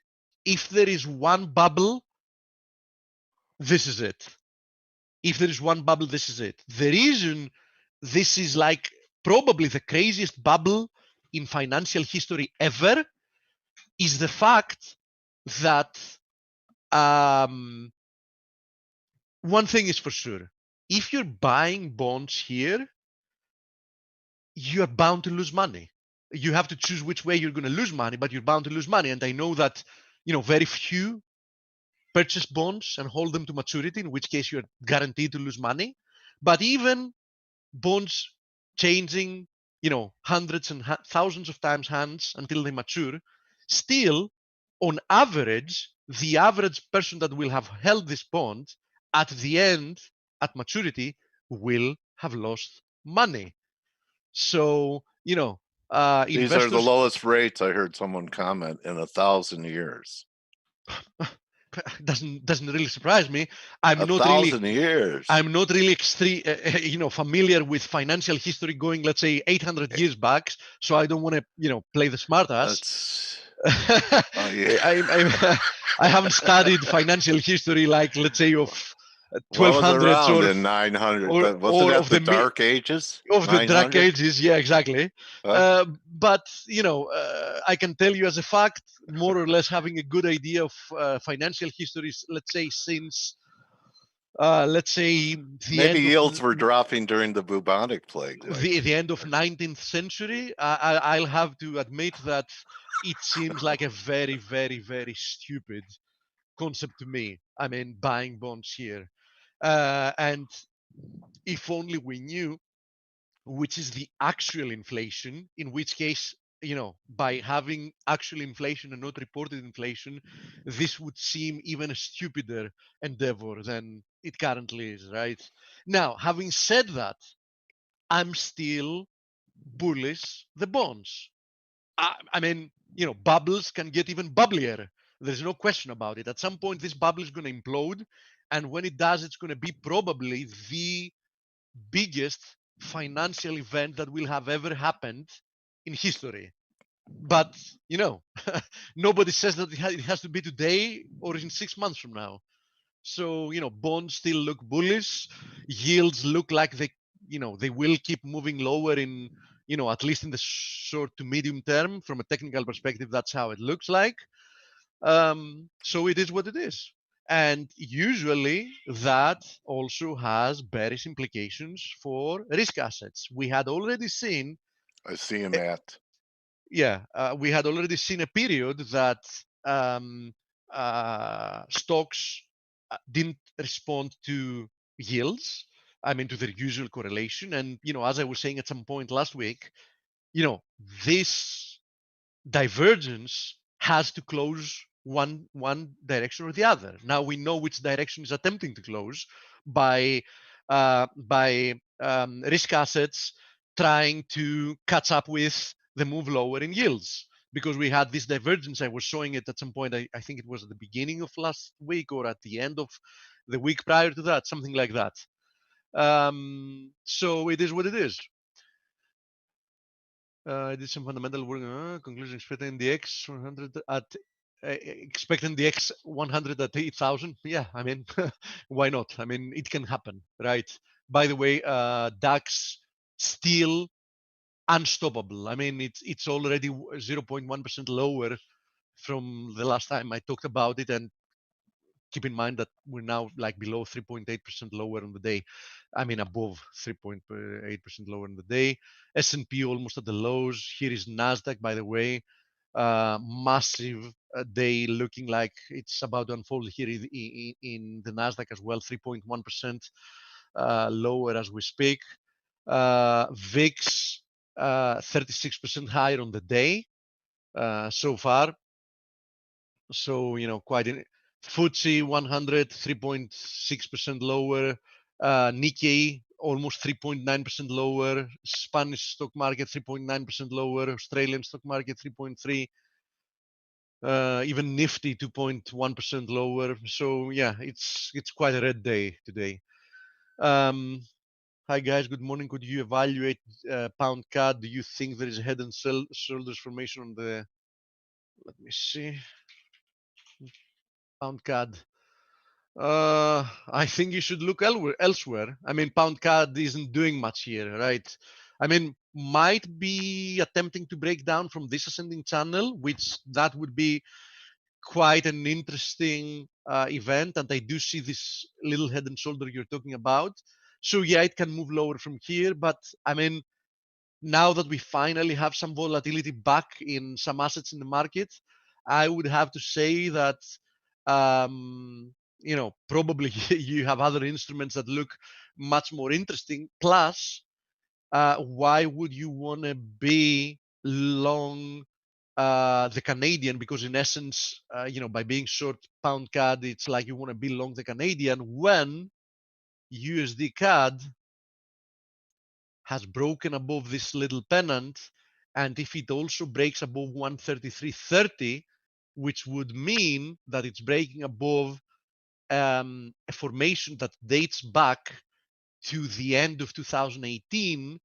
if there is one bubble, this is it. If there is one bubble, this is it. The reason this is like probably the craziest bubble in financial history ever is the fact that one thing is for sure. If you're buying bonds here, you're bound to lose money. You have to choose which way you're going to lose money, but you're bound to lose money. And I know that, very few purchase bonds and hold them to maturity, in which case you're guaranteed to lose money. But even bonds changing, hundreds and thousands of times hands until they mature, still, on average, the average person that will have held this bond at the end, at maturity, will have lost money. So, these investors... are the lowest rates, I heard someone comment, in 1,000 years. Doesn't really surprise me. I'm not really extreme, familiar with financial history going, let's say, 800 years back. So I don't want to, play the smartass. I haven't studied financial history like, let's say, of 1200s or in 900. Wasn't or that of the Dark Ages? Of the Dark Ages, yeah, exactly. But I can tell you as a fact, more or less having a good idea of financial histories, let's say since let's say maybe yields were dropping during the bubonic plague. The end of 19th century. I'll have to admit that it seems like a very, very, very stupid concept to me. I mean, buying bonds here, and if only we knew which is the actual inflation, in which case, by having actual inflation and not reported inflation, this would seem even a stupider endeavor than it currently is, right? Now, having said that, I'm still bullish the bonds. I mean, bubbles can get even bubblier. There's no question about it. At some point, this bubble is going to implode. And when it does, it's going to be probably the biggest financial event that will have ever happened in history. But, nobody says that it has to be today or in 6 months from now. So, bonds still look bullish. Yields look like they will keep moving lower in, at least in the short to medium term. From a technical perspective, that's how it looks like. So it is what it is. And usually that also has bearish implications for risk assets. We had already seen. I see him at. Yeah, we had already seen a period that stocks didn't respond to yields. I mean, to their usual correlation. And, as I was saying at some point last week, this divergence has to close one direction or the other. Now we know which direction is attempting to close by risk assets trying to catch up with the move lower in yields, because we had this divergence. I was showing it at some point. I think it was at the beginning of last week or at the end of the week prior to that, something like that. So it is what it is. I did some fundamental work. Conclusion: expecting the X 100 at expecting the X 100 at 8,000. Yeah, I mean, why not? I mean, it can happen, right? By the way, DAX still unstoppable. I mean, it's already 0.1% lower from the last time I talked about it, and keep in mind that we're now like below 3.8% lower on the day. I mean, above 3.8% lower in the day. S&P almost at the lows. Here is Nasdaq, by the way, massive day, looking like it's about to unfold here in the Nasdaq as well, 3.1% lower as we speak. VIX 36% higher on the day so far. So quite in. FTSE 100 3.6% lower. Nikkei almost 3.9% lower. Spanish stock market 3.9% lower. Australian stock market 3.3%. Even Nifty 2.1% lower. So yeah, it's quite a red day today. Hi guys, good morning. Could you evaluate pound CAD? Do you think there is a head and shoulders formation on the? Let me see. Pound CAD. I think you should look elsewhere. I mean, pound CAD isn't doing much here, right? I mean, might be attempting to break down from this ascending channel, which that would be quite an interesting event. And I do see this little head and shoulder you're talking about. So yeah, it can move lower from here. But I mean, now that we finally have some volatility back in some assets in the market, I would have to say that probably you have other instruments that look much more interesting. Plus, why would you want to be long the Canadian? Because in essence, by being short pound CAD, it's like you want to be long the Canadian when USD CAD has broken above this little pennant. And if it also breaks above 133.30, which would mean that it's breaking above a formation that dates back to the end of 2018,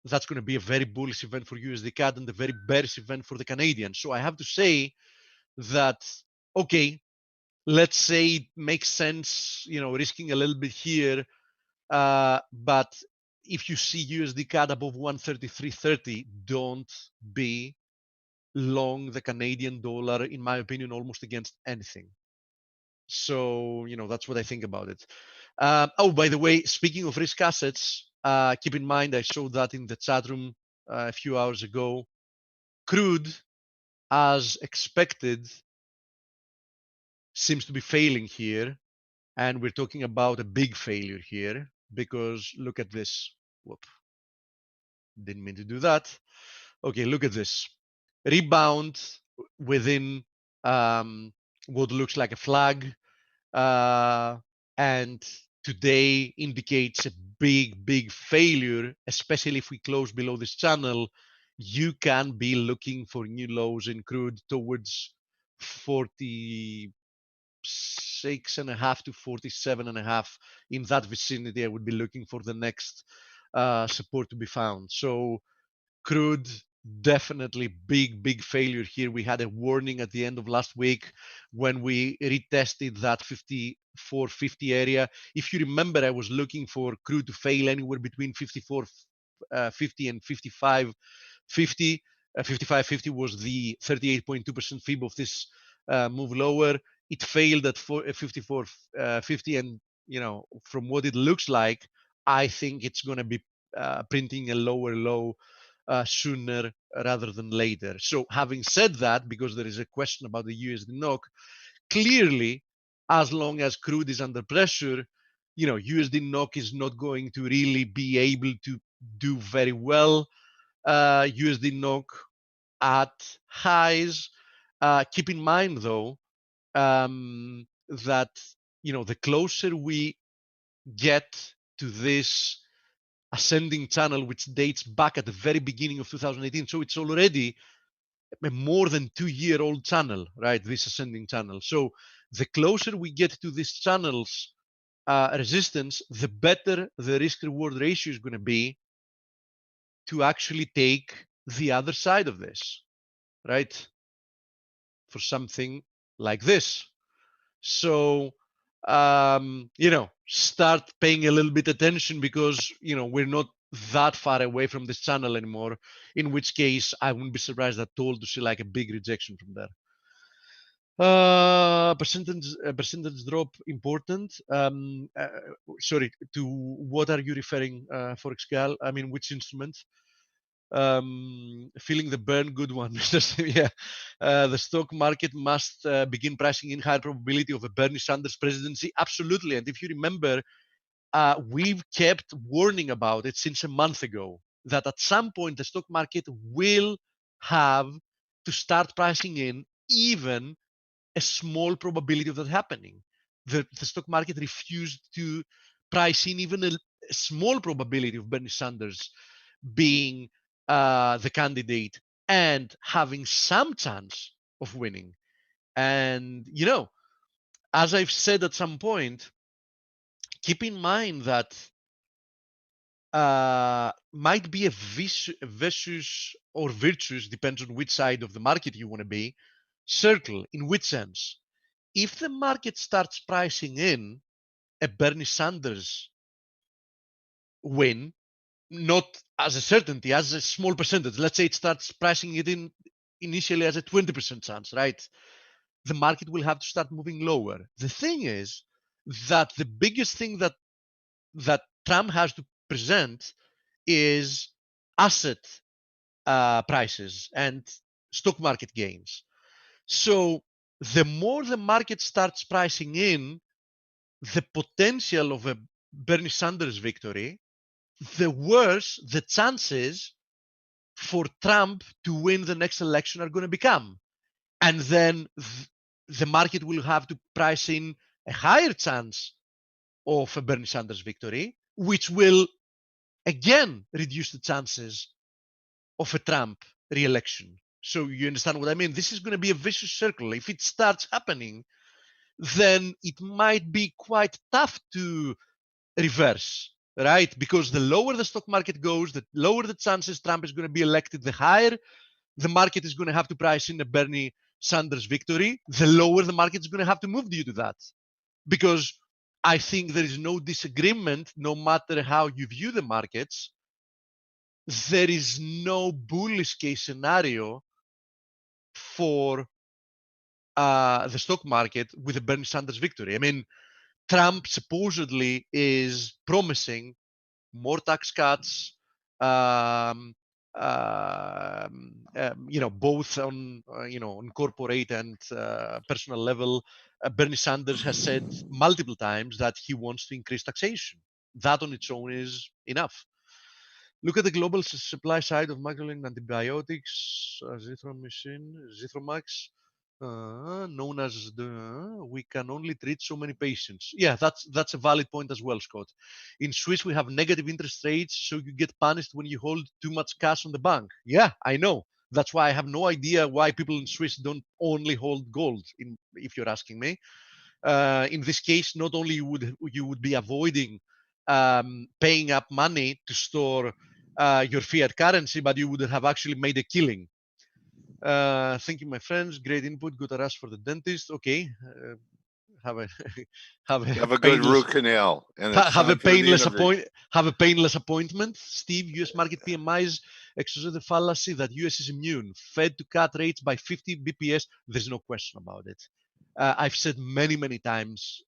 that's going to be a very bullish event for USD CAD and a very bearish event for the Canadian. So I have to say that, okay, let's say it makes sense, risking a little bit here. But if you see USD CAD above 133.30, don't be long the Canadian dollar, in my opinion, almost against anything. So, that's what I think about it. Oh, by the way, speaking of risk assets, keep in mind, I showed that in the chat room a few hours ago. Crude, as expected, seems to be failing here. And we're talking about a big failure here because look at this. Whoop. Didn't mean to do that. Okay, look at this. Rebound within what looks like a flag. And today indicates a big failure, especially if we close below this channel. You can be looking for new lows in crude towards 46.5 to 47.5. In that vicinity, I would be looking for the next support to be found. So crude, definitely big failure here. We had a warning at the end of last week when we retested that 54.50 area. If you remember, I was looking for crude to fail anywhere between 54.50 and 55.50. 55.50 was the 38.2% fib of this move lower. It failed at 54.50, and from what it looks like, I think it's going to be printing a lower low sooner rather than later. So having said that, because there is a question about the USD NOK, clearly, as long as crude is under pressure, USD NOK is not going to really be able to do very well. USD NOK at highs. Keep in mind, though, that the closer we get to this ascending channel, which dates back at the very beginning of 2018, so it's already a more than 2-year-old channel, right? This ascending channel. So the closer we get to this channel's resistance, the better the risk-reward ratio is going to be to actually take the other side of this, right? For something like this. So, start paying a little bit attention because, we're not that far away from this channel anymore, in which case I wouldn't be surprised at all to see like a big rejection from there. Percentage drop important. Sorry, to what are you referring, Forex Gal? I mean, which instrument? Feeling the burn, good one. Yeah, the stock market must begin pricing in higher probability of a Bernie Sanders presidency. Absolutely. And if you remember, we've kept warning about it since a month ago, that at some point the stock market will have to start pricing in even a small probability of that happening. The stock market refused to price in even a small probability of Bernie Sanders being the candidate and having some chance of winning. And, as I've said at some point, keep in mind that might be a vicious or virtuous, depends on which side of the market you want to be, circle. In which sense? If the market starts pricing in a Bernie Sanders win, not as a certainty, as a small percentage, let's say it starts pricing it in initially as a 20% chance, right? The market will have to start moving lower. The thing is that the biggest thing that Trump has to present is asset prices and stock market gains. So the more the market starts pricing in the potential of a Bernie Sanders victory, the worse the chances for Trump to win the next election are going to become. And then the market will have to price in a higher chance of a Bernie Sanders victory, which will again reduce the chances of a Trump re-election. So you understand what I mean? This is going to be a vicious circle. If it starts happening, then it might be quite tough to reverse, right? Because the lower the stock market goes, the lower the chances Trump is going to be elected, the higher the market is going to have to price in a Bernie Sanders' victory, the lower the market is going to have to move due to that. Because I think there is no disagreement, no matter how you view the markets, there is no bullish case scenario for the stock market with a Bernie Sanders victory. I mean, Trump supposedly is promising more tax cuts, both on on corporate and personal level. Bernie Sanders has said multiple times that he wants to increase taxation. That on its own is enough. Look at the global supply side of macrolide antibiotics, Zithromax, known as we can only treat so many patients. Yeah, that's a valid point as well, Scott. In Swiss, we have negative interest rates, so you get punished when you hold too much cash on the bank. Yeah, I know. That's why I have no idea why people in Swiss don't only hold gold, if you're asking me. In this case, not only you would be avoiding paying up money to store your fiat currency, but you would have actually made a killing. Thank you, my friends. Great input. Good to ask for the dentist. Okay. Have a good root canal and have a painless appointment. Steve, US market PMIs expose the fallacy that US is immune. Fed to cut rates by 50 BPS. There's no question about it. I've said many times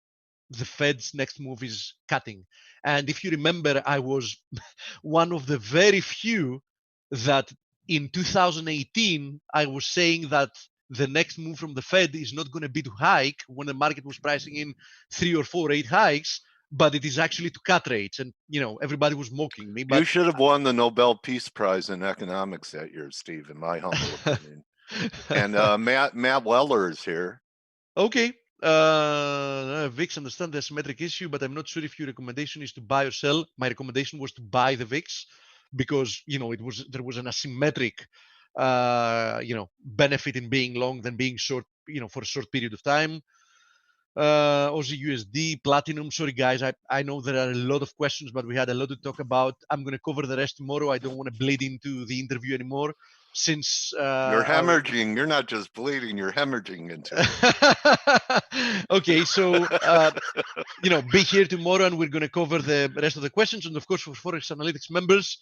the Fed's next move is cutting. And if you remember, I was one of the very few that in 2018, I was saying that the next move from the Fed is not going to be to hike when the market was pricing in 3 or 4 rate hikes, but it is actually to cut rates. And, everybody was mocking me. But you should have won the Nobel Peace Prize in economics that year, Steve, in my humble opinion. And Matt Weller is here. Okay. VIX, understand the asymmetric issue, but I'm not sure if your recommendation is to buy or sell. My recommendation was to buy the VIX because there was an asymmetric benefit in being long than being short, for a short period of time. Aussie USD, platinum. Sorry guys, I know there are a lot of questions, but we had a lot to talk about. I'm going to cover the rest tomorrow. I don't want to bleed into the interview anymore. Since you're hemorrhaging, you're not just bleeding, you're hemorrhaging into it. Okay, so be here tomorrow and we're going to cover the rest of the questions. And of course, for Forex Analytics members,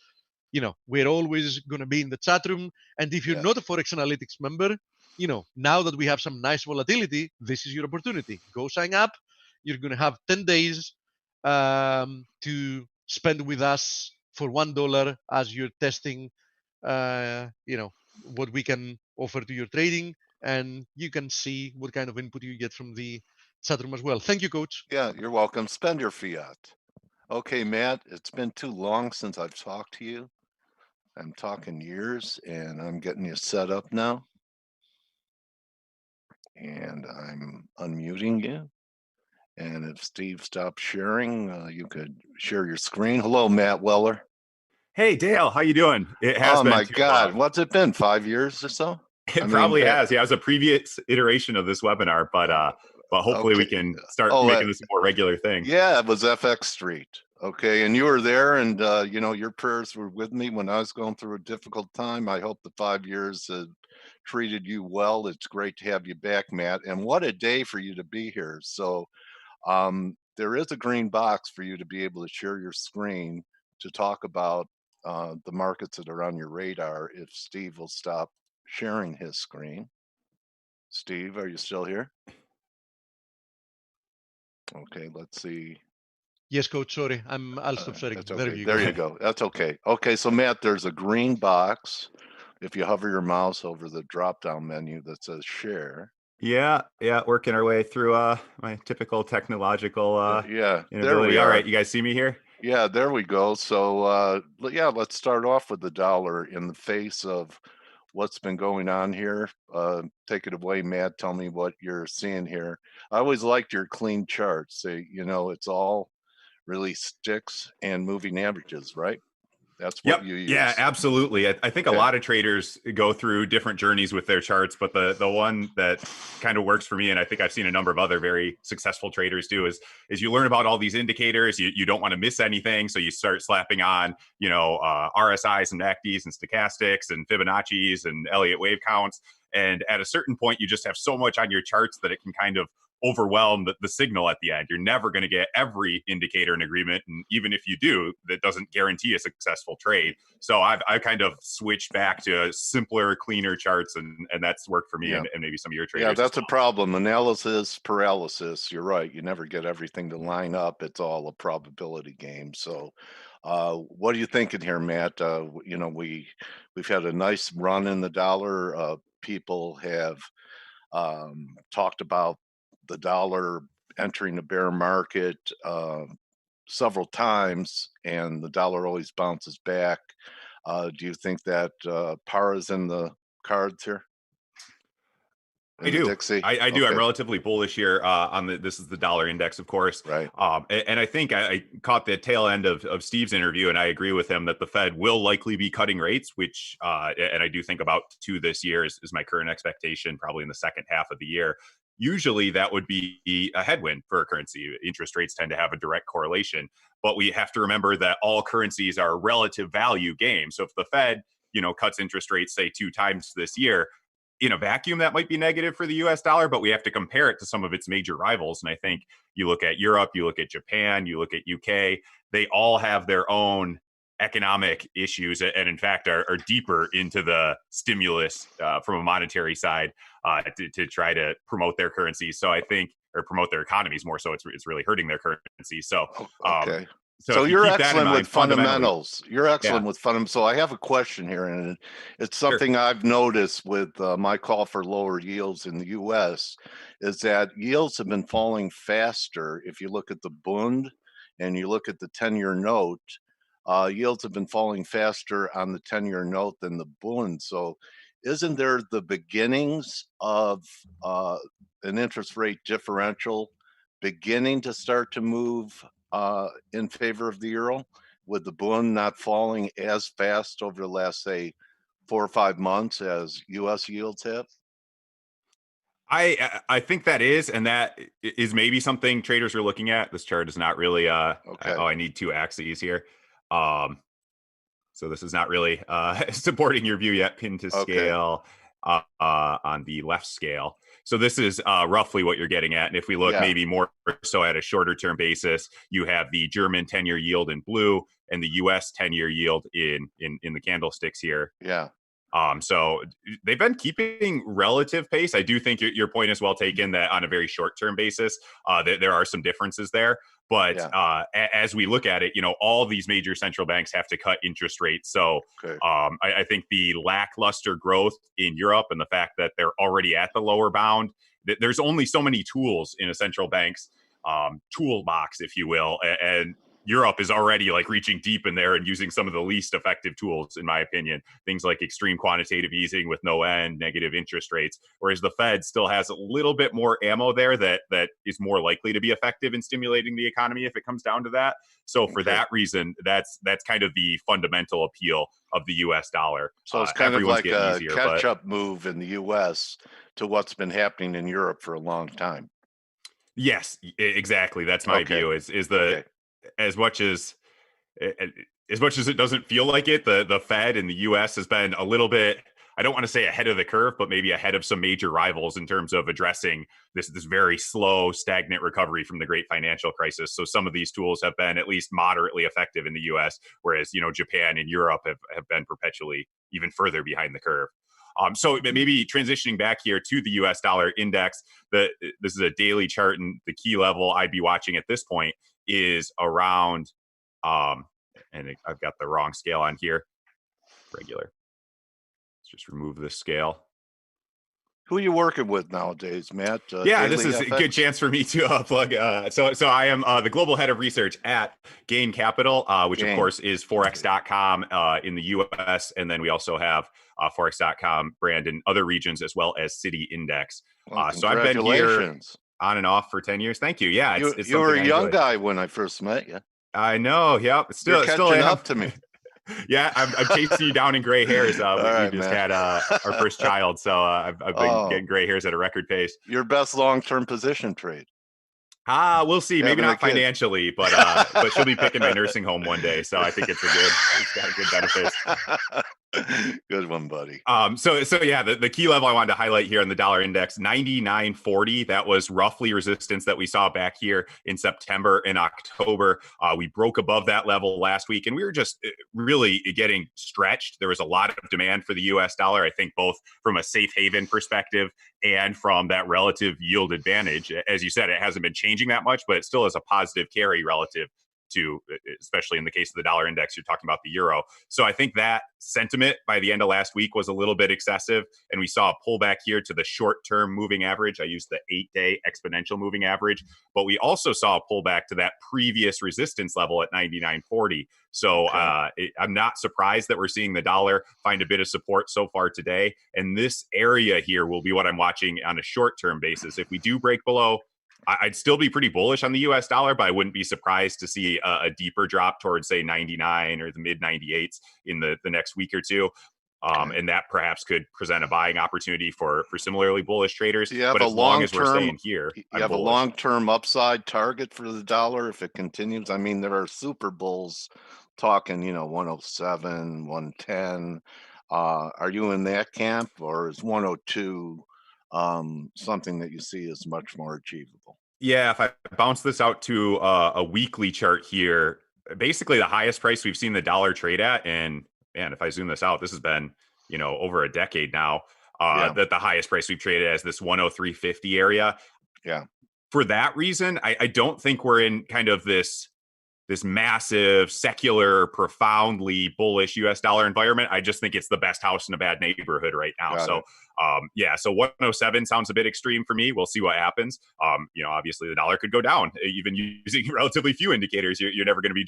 we're always going to be in the chat room. And if you're not a Forex Analytics member, now that we have some nice volatility, this is your opportunity. Go sign up. You're going to have 10 days to spend with us for $1 as you're testing what we can offer to your trading, and you can see what kind of input you get from the chat room as well. Thank you, Coach. Yeah, you're welcome. Spend your fiat. Okay, Matt, it's been too long since I've talked to you. I'm talking years, and I'm getting you set up now. And I'm unmuting you. And if Steve stops sharing, you could share your screen. Hello, Matt Weller. Hey, Dale, how you doing? It has been. Oh my God, what's it been? 5 years or so? It probably has. Yeah, it was a previous iteration of this webinar, but hopefully we can start making this a more regular thing. Yeah, it was FX Street. Okay, and you were there, and your prayers were with me when I was going through a difficult time. I hope the 5 years treated you well. It's great to have you back, Matt. And what a day for you to be here. So there is a green box for you to be able to share your screen to talk about the markets that are on your radar if Steve will stop sharing his screen. Steve, are you still here? Okay, let's see. Yes, Coach, sorry. I'll stop sharing. Okay. There you go. That's okay. Okay, so Matt, there's a green box. If you hover your mouse over the drop-down menu that says share. Yeah, working our way through my typical technological inability. There we are. All right, you guys see me here? Yeah, there we go. So let's start off with the dollar in the face of what's been going on here. Take it away, Matt. Tell me what you're seeing here. I always liked your clean charts. It's all really sticks and moving averages, right? That's what you use. Yeah, absolutely. I think a lot of traders go through different journeys with their charts, but the one that kind of works for me, and I think I've seen a number of other very successful traders do, is you learn about all these indicators. You don't want to miss anything, so you start slapping on RSIs and MACDs and stochastics and Fibonacci's and Elliott wave counts. And at a certain point, you just have so much on your charts that it can kind of overwhelm the signal at the end. You're never going to get every indicator in agreement. And even if you do, that doesn't guarantee a successful trade. So I've kind of switched back to simpler, cleaner charts, and that's worked for me and maybe some of your traders. Yeah, that's a problem. Analysis paralysis. You're right. You never get everything to line up. It's all a probability game. So what are you thinking here, Matt? We've had a nice run in the dollar. People have talked about the dollar entering the bear market several times, and the dollar always bounces back. Do you think that par is in the cards here? I do. I do. Okay. I'm relatively bullish here on this is the dollar index, of course. Right. And I think I caught the tail end of Steve's interview, and I agree with him that the Fed will likely be cutting rates, which, and I do think about 2 this year is my current expectation, probably in the second half of the year. Usually that would be a headwind for a currency. Interest rates tend to have a direct correlation, but we have to remember that all currencies are a relative value game. So if the Fed, cuts interest rates, say 2 times this year, in a vacuum, that might be negative for the US dollar, but we have to compare it to some of its major rivals. And I think you look at Europe, you look at Japan, you look at UK, they all have their own economic issues, and in fact are deeper into the stimulus from a monetary side to try to promote their currencies. So I think, or promote their economies more so, it's really hurting their currency. So okay. So you're excellent with fundamentals. You're excellent with fundamentals. So I have a question here, and it's something I've noticed with my call for lower yields in the U.S. is that yields have been falling faster. If you look at the Bund and you look at the 10-year note, yields have been falling faster on the 10-year note than the Bund. So isn't there the beginnings of an interest rate differential beginning to start to move in favor of the euro, with the Bund not falling as fast over the last, say, 4 or 5 months as U.S. yields have? I think that is, and that is maybe something traders are looking at. This chart is not really I need 2 axes here. So this is not really supporting your view yet. Pin to scale on the left scale. So this is roughly what you're getting at. And if we look maybe more so at a shorter term basis, you have the German 10-year yield in blue and the US 10-year yield in the candlesticks here. Yeah. So they've been keeping relative pace. I do think your point is well taken that on a very short-term basis, there are some differences there. But as we look at it, all these major central banks have to cut interest rates. So I think the lackluster growth in Europe and the fact that they're already at the lower bound, there's only so many tools in a central bank's toolbox, if you will. And Europe is already like reaching deep in there and using some of the least effective tools, in my opinion, things like extreme quantitative easing with no end, negative interest rates, whereas the Fed still has a little bit more ammo there that is more likely to be effective in stimulating the economy if it comes down to that. So for that reason, that's kind of the fundamental appeal of the US dollar. So it's kind of like a catch-up move in the US to what's been happening in Europe for a long time. Yes, exactly. That's my view is the as much as it doesn't feel like it, the Fed in the US has been a little bit, I don't want to say ahead of the curve, but maybe ahead of some major rivals in terms of addressing this very slow, stagnant recovery from the great financial crisis. So some of these tools have been at least moderately effective in the US, whereas, Japan and Europe have been perpetually even further behind the curve. So maybe transitioning back here to the US dollar index, this is a daily chart, and the key level I'd be watching at this point is around, and I've got the wrong scale on here, regular. Let's just remove this scale. Who are you working with nowadays, Matt? This is a good chance for me to plug. So I am the global head of research at Gain Capital, which of course is Forex.com in the US. And then we also have Forex.com brand in other regions, as well as City Index. So I've been here on and off for 10 years. Thank you. Yeah. You were a young guy when I first met you. I know. Yeah. You're catching up to me. Yeah, I'm chasing you down in gray hairs. We just had our first child, so I've been getting gray hairs at a record pace. Your best long-term position trade? We'll see. Maybe not financially, but she'll be picking my nursing home one day, so I think it's got good benefits. Good one, buddy. So yeah, the key level I wanted to highlight here on the dollar index, 99.40. That was roughly resistance that we saw back here in September and October. We broke above that level last week, and we were just really getting stretched. There was a lot of demand for the U.S. dollar, I think, both from a safe haven perspective and from that relative yield advantage. As you said, it hasn't been changing that much, but it still is a positive carry relative to, especially in the case of the dollar index, you're talking about the euro. So I think that sentiment by the end of last week was a little bit excessive, and we saw a pullback here to the short-term moving average. I used the 8-day exponential moving average, but we also saw a pullback to that previous resistance level at 99.40. So I'm not surprised that we're seeing the dollar find a bit of support so far today, and this area here will be what I'm watching on a short-term basis. If we do break below, I'd still be pretty bullish on the US dollar, but I wouldn't be surprised to see a deeper drop towards, say, 99 or the mid 98s in the next week or two. And that perhaps could present a buying opportunity for similarly bullish traders. But as long as we're staying here, you have a long-term upside target for the dollar if it continues. I mean, there are super bulls talking, 107, 110. Are you in that camp, or is 102 something that you see is much more achievable? Yeah, if I bounce this out to a weekly chart here, basically the highest price we've seen the dollar trade at, and man, if I zoom this out, this has been over a decade now. That the highest price we've traded as this 103.50 area. Yeah. For that reason, I don't think we're in kind of this massive, secular, profoundly bullish US dollar environment. I just think it's the best house in a bad neighborhood right now. So 107 sounds a bit extreme for me. We'll see what happens. Obviously the dollar could go down, even using relatively few indicators. You're never going to be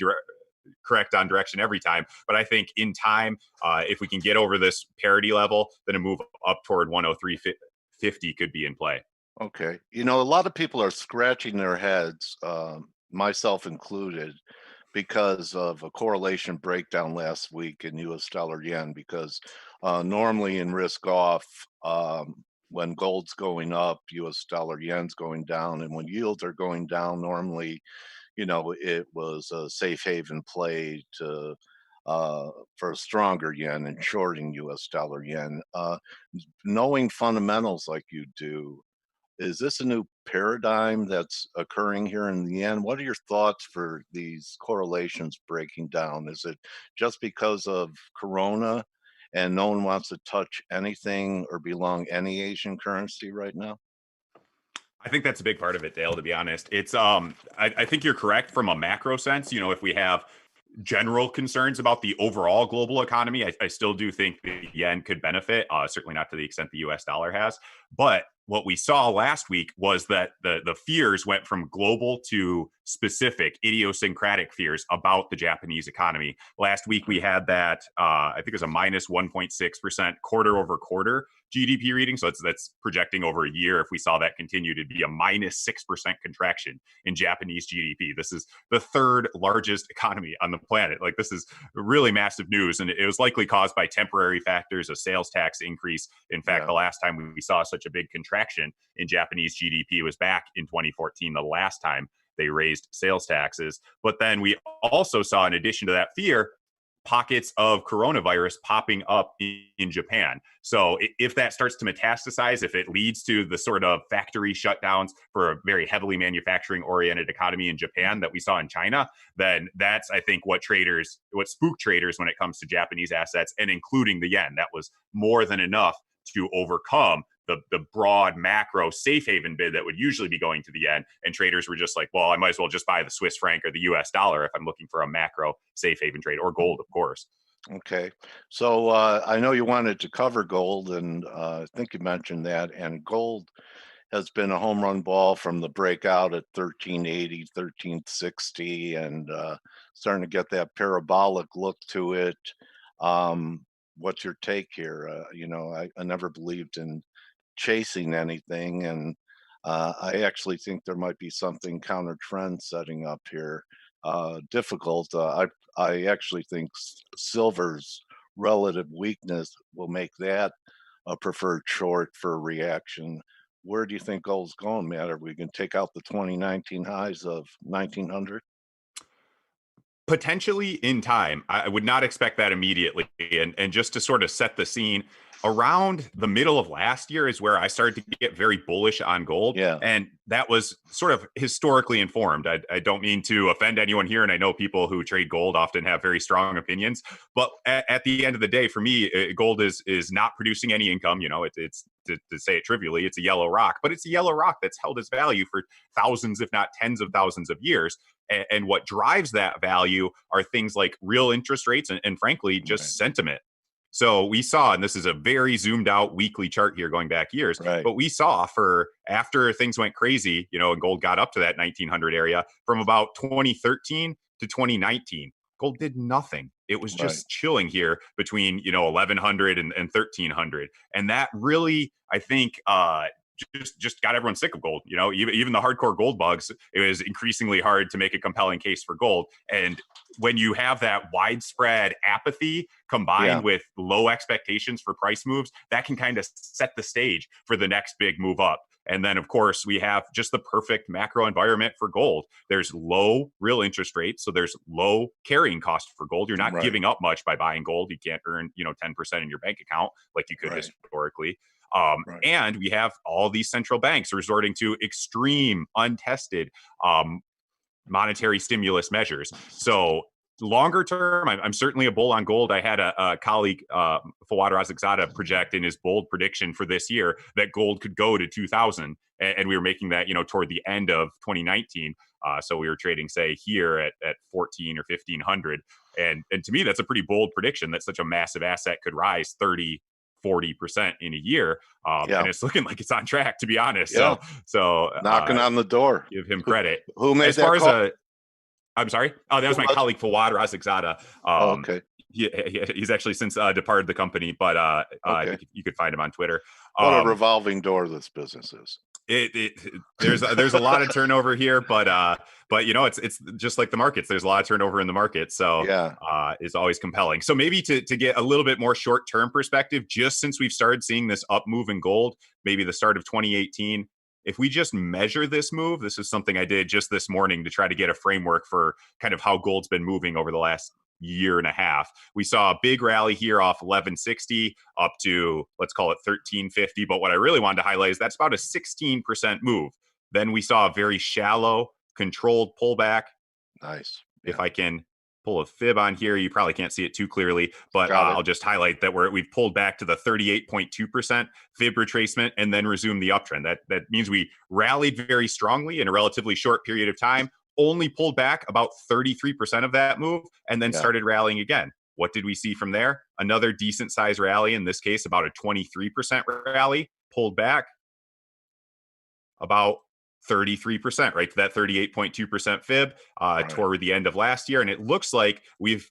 correct on direction every time. But I think in time, if we can get over this parity level, then a move up toward 103.50 could be in play. Okay. A lot of people are scratching their heads, myself included, because of a correlation breakdown last week in US dollar yen, because normally in risk off, when gold's going up, US dollar yen's going down, and when yields are going down, normally, it was a safe haven play to for a stronger yen and shorting US dollar yen. Knowing fundamentals like you do, is this a new paradigm that's occurring here in the end? What are your thoughts for these correlations breaking down? Is it just because of Corona and no one wants to touch anything or belong any Asian currency right now? I think that's a big part of it, Dale, to be honest. It's I think you're correct from a macro sense. If we have general concerns about the overall global economy, I still do think the yen could benefit, certainly not to the extent the US dollar has. But what we saw last week was that the fears went from global to specific idiosyncratic fears about the Japanese economy. Last week, we had that, I think it was a minus 1.6% quarter over quarter GDP reading. So that's projecting over a year. If we saw that continue to be a minus 6% contraction in Japanese GDP, this is the third largest economy on the planet. Like, this is really massive news. And it was likely caused by temporary factors, a sales tax increase. In fact, the last time we saw such a big contraction in Japanese GDP was back in 2014, the last time they raised sales taxes. But then we also saw, in addition to that fear, pockets of coronavirus popping up in Japan. So if that starts to metastasize, if it leads to the sort of factory shutdowns for a very heavily manufacturing oriented economy in Japan that we saw in China, then that's, I think, what spooked traders when it comes to Japanese assets, and including the yen. That was more than enough to overcome the broad macro safe haven bid that would usually be going to the yen. And traders were just like, well, I might as well just buy the Swiss franc or the US dollar if I'm looking for a macro safe haven trade, or gold, of course. Okay. So I know you wanted to cover gold, and I think you mentioned that. And gold has been a home run ball from the breakout at 1380, 1360, and starting to get that parabolic look to it. What's your take here? I never believed in chasing anything, and I actually think there might be something counter trend setting up here. Difficult. I actually think silver's relative weakness will make that a preferred short for a reaction. Where do you think gold's going, Matt? Are we going to take out the 2019 highs of 1900? Potentially in time. I would not expect that immediately. And just to sort of set the scene, around the middle of last year is where I started to get very bullish on gold. Yeah. And that was sort of historically informed. I don't mean to offend anyone here. And I know people who trade gold often have very strong opinions. But at the end of the day, for me, gold is not producing any income. You know, it's to say it trivially, it's a yellow rock, but it's a yellow rock that's held its value for thousands, if not tens of thousands of years. And what drives that value are things like real interest rates and frankly, just sentiment. So we saw, and this is a very zoomed out weekly chart here going back years, but we saw for after things went crazy, you know, and gold got up to that 1900 area from about 2013 to 2019, gold did nothing. It was just chilling here between, you know, 1100 and 1300. And that really, I think, just got everyone sick of gold. You know, even the hardcore gold bugs, it was increasingly hard to make a compelling case for gold. And when you have that widespread apathy combined with low expectations for price moves, that can kind of set the stage for the next big move up. And then, of course, we have just the perfect macro environment for gold. There's low real interest rates, so there's low carrying cost for gold. You're not giving up much by buying gold. You can't earn, you know, 10% in your bank account like you could historically. And we have all these central banks resorting to extreme, untested monetary stimulus measures. So longer term, I'm certainly a bull on gold. I had a colleague, Fawad Razakzada, project in his bold prediction for this year that gold could go to 2000. And we were making that, you know, toward the end of 2019. So we were trading, say, here at 14 or 1500. And to me, that's a pretty bold prediction that such a massive asset could rise 30-40% in a year. And it's looking like it's on track, to be honest. So knocking on the door. Give him credit. Who made as that far call? As I'm sorry. Oh, that was my colleague Fawad Razakzada. Okay. He's actually since departed the company, but you could find him on Twitter. What a revolving door this business is. There's a lot of turnover here, but you know, it's just like the markets. There's a lot of turnover in the market, so it's always compelling. So maybe to get a little bit more short term perspective, just since we've started seeing this up move in gold, maybe the start of 2018. If we just measure this move, this is something I did just this morning to try to get a framework for kind of how gold's been moving over the last year and a half. We saw a big rally here off 1160 up to, let's call it 1350. But what I really wanted to highlight is that's about a 16% move. Then we saw a very shallow, controlled pullback. Nice. If I can pull a fib on here, you probably can't see it too clearly, but I'll just highlight that we've pulled back to the 38.2% fib retracement and then resumed the uptrend. That means we rallied very strongly in a relatively short period of time, only pulled back about 33% of that move, and then started rallying again. What did we see from there? Another decent size rally, in this case, about a 23% rally, pulled back about 33%, right to that 38.2% fib toward the end of last year. And it looks like we've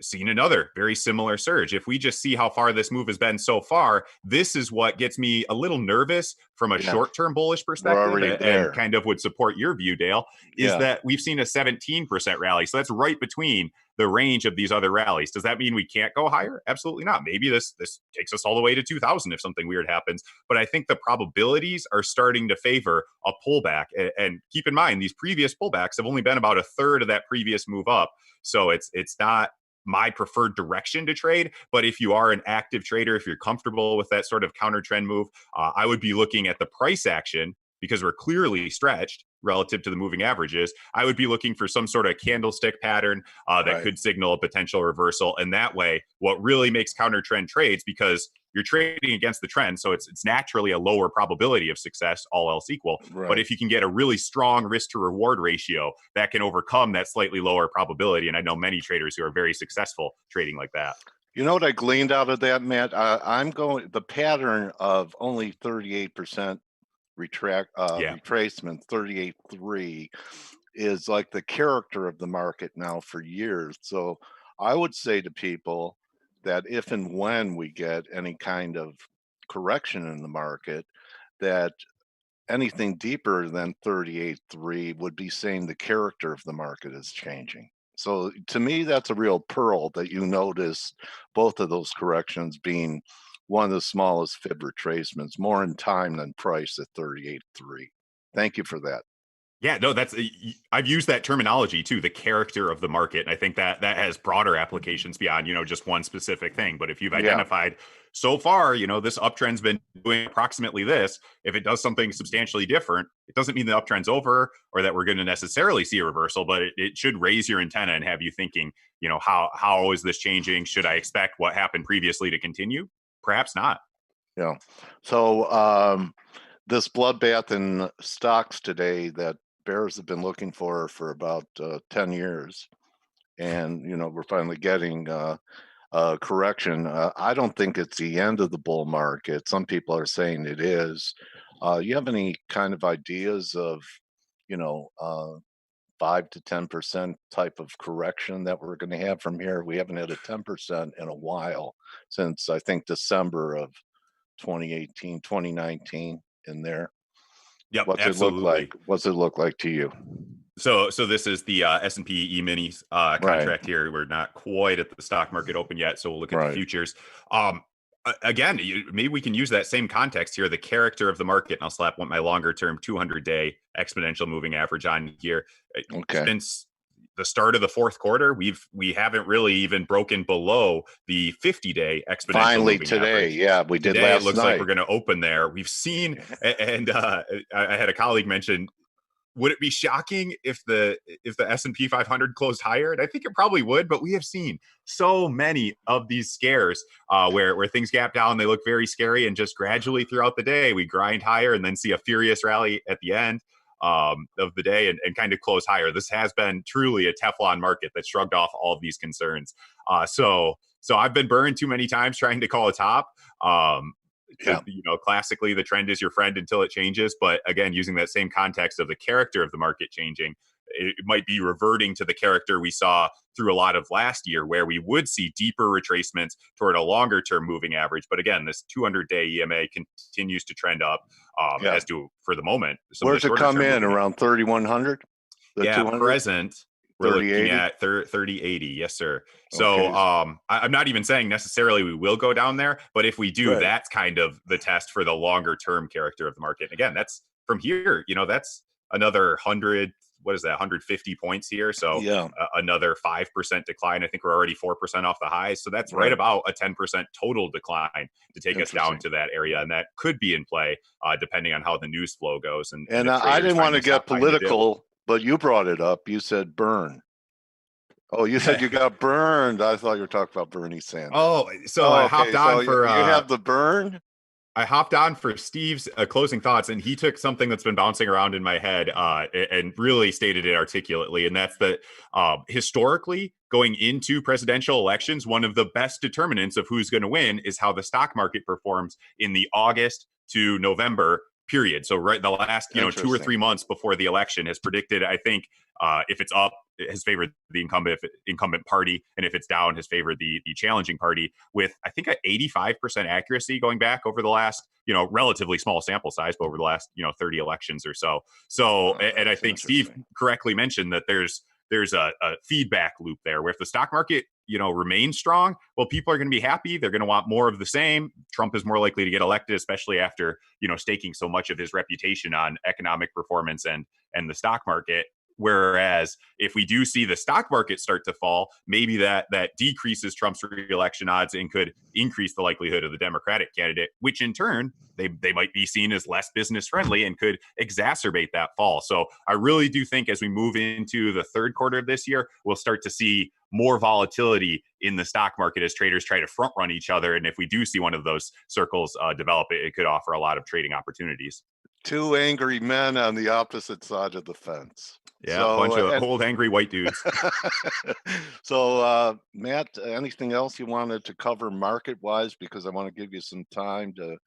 seen another very similar surge. If we just see how far this move has been so far, this is what gets me a little nervous from a short-term bullish perspective and kind of would support your view, Dale, is that we've seen a 17% rally. So that's right between the range of these other rallies. Does that mean we can't go higher? Absolutely not. Maybe this takes us all the way to 2000 if something weird happens. But I think the probabilities are starting to favor a pullback. And keep in mind, these previous pullbacks have only been about a third of that previous move up. So it's not my preferred direction to trade. But if you are an active trader, if you're comfortable with that sort of counter trend move, I would be looking at the price action because we're clearly stretched relative to the moving averages. I would be looking for some sort of candlestick pattern that could signal a potential reversal. And that way, what really makes counter trend trades, because you're trading against the trend, so it's naturally a lower probability of success, all else equal. But if you can get a really strong risk to reward ratio, that can overcome that slightly lower probability. And I know many traders who are very successful trading like that. You know what I gleaned out of that, Matt? I'm going the pattern of only 38% retracement, 38.3 is like the character of the market now for years. So I would say to people that if and when we get any kind of correction in the market, that anything deeper than 38.3 would be saying the character of the market is changing. So to me, that's a real pearl that you notice both of those corrections being one of the smallest fib retracements, more in time than price at 38.3. Thank you for that. Yeah, no, I've used that terminology too, the character of the market. And I think that has broader applications beyond, just one specific thing. But if you've identified so far, this uptrend's been doing approximately this, if it does something substantially different, it doesn't mean the uptrend's over or that we're going to necessarily see a reversal, but it should raise your antenna and have you thinking, how is this changing? Should I expect what happened previously to continue? Perhaps not. Yeah. So this bloodbath in stocks today that bears have been looking for about 10 years, and we're finally getting a correction. I don't think it's the end of the bull market. Some people are saying it is. You have any kind of ideas of 5 to 10% type of correction that we're going to have from here? We haven't had a 10% in a while, since I think December of 2018, 2019 in there. Yep, What's absolutely. it look like? What's it look like to you? So this is the S&P E-minis contract here. We're not quite at the stock market open yet, so we'll look at the futures. Again, maybe we can use that same context here, the character of the market, and I'll slap my longer-term 200-day exponential moving average on here. Okay. Since the start of the fourth quarter, we haven't really even broken below the 50-day exponential finally moving today average. Yeah, we did today, last it looks night. like we're going to open there. We've seen, and I had a colleague mention, would it be shocking if the S&P 500 closed higher? And I think it probably would, but we have seen so many of these scares where things gap down, they look very scary, and just gradually throughout the day we grind higher and then see a furious rally at the end of the day and kind of close higher. This has been truly a Teflon market that shrugged off all of these concerns. So I've been burned too many times trying to call a top. Classically, the trend is your friend until it changes. But again, using that same context of the character of the market changing, it might be reverting to the character we saw through a lot of last year, where we would see deeper retracements toward a longer term moving average. But again, this 200-day EMA continues to trend up as to, for the moment. Where's it come in? Around 3,100? Yeah, present. We're looking at 3080. Yes, sir. So I'm not even saying necessarily we will go down there, but if we do, that's kind of the test for the longer term character of the market. And again, that's from here, that's another 100, what is that, 150 points here. So another 5% decline. I think we're already 4% off the highs. So that's right about a 10% total decline to take us down to that area. And that could be in play depending on how the news flow goes. And I didn't want to get political, but you brought it up. You said burn. Oh, you said you got burned. I thought you were talking about Bernie Sanders. I hopped on for... you have the burn? I hopped on for Steve's closing thoughts, and he took something that's been bouncing around in my head and really stated it articulately, and that's that historically, going into presidential elections, one of the best determinants of who's going to win is how the stock market performs in the August to November period. So the last 2 or 3 months before the election has predicted, I think, if it's up, it has favored the incumbent party, and if it's down, has favored the challenging party, with I think an 85% accuracy going back over the last relatively small sample size, but over the last 30 elections or so. And I think Steve correctly mentioned that there's a feedback loop there, where if the stock market remains strong, well, people are going to be happy. They're going to want more of the same. Trump is more likely to get elected, especially after staking so much of his reputation on economic performance and the stock market. Whereas if we do see the stock market start to fall, maybe that decreases Trump's re-election odds and could increase the likelihood of the Democratic candidate, which in turn, they might be seen as less business friendly and could exacerbate that fall. So I really do think as we move into the third quarter of this year, we'll start to see more volatility in the stock market as traders try to front run each other. And if we do see one of those circles develop, it could offer a lot of trading opportunities. Two angry men on the opposite side of the fence. Yeah, a bunch of old angry white dudes. So, Matt, anything else you wanted to cover market-wise? Because I want to give you some time to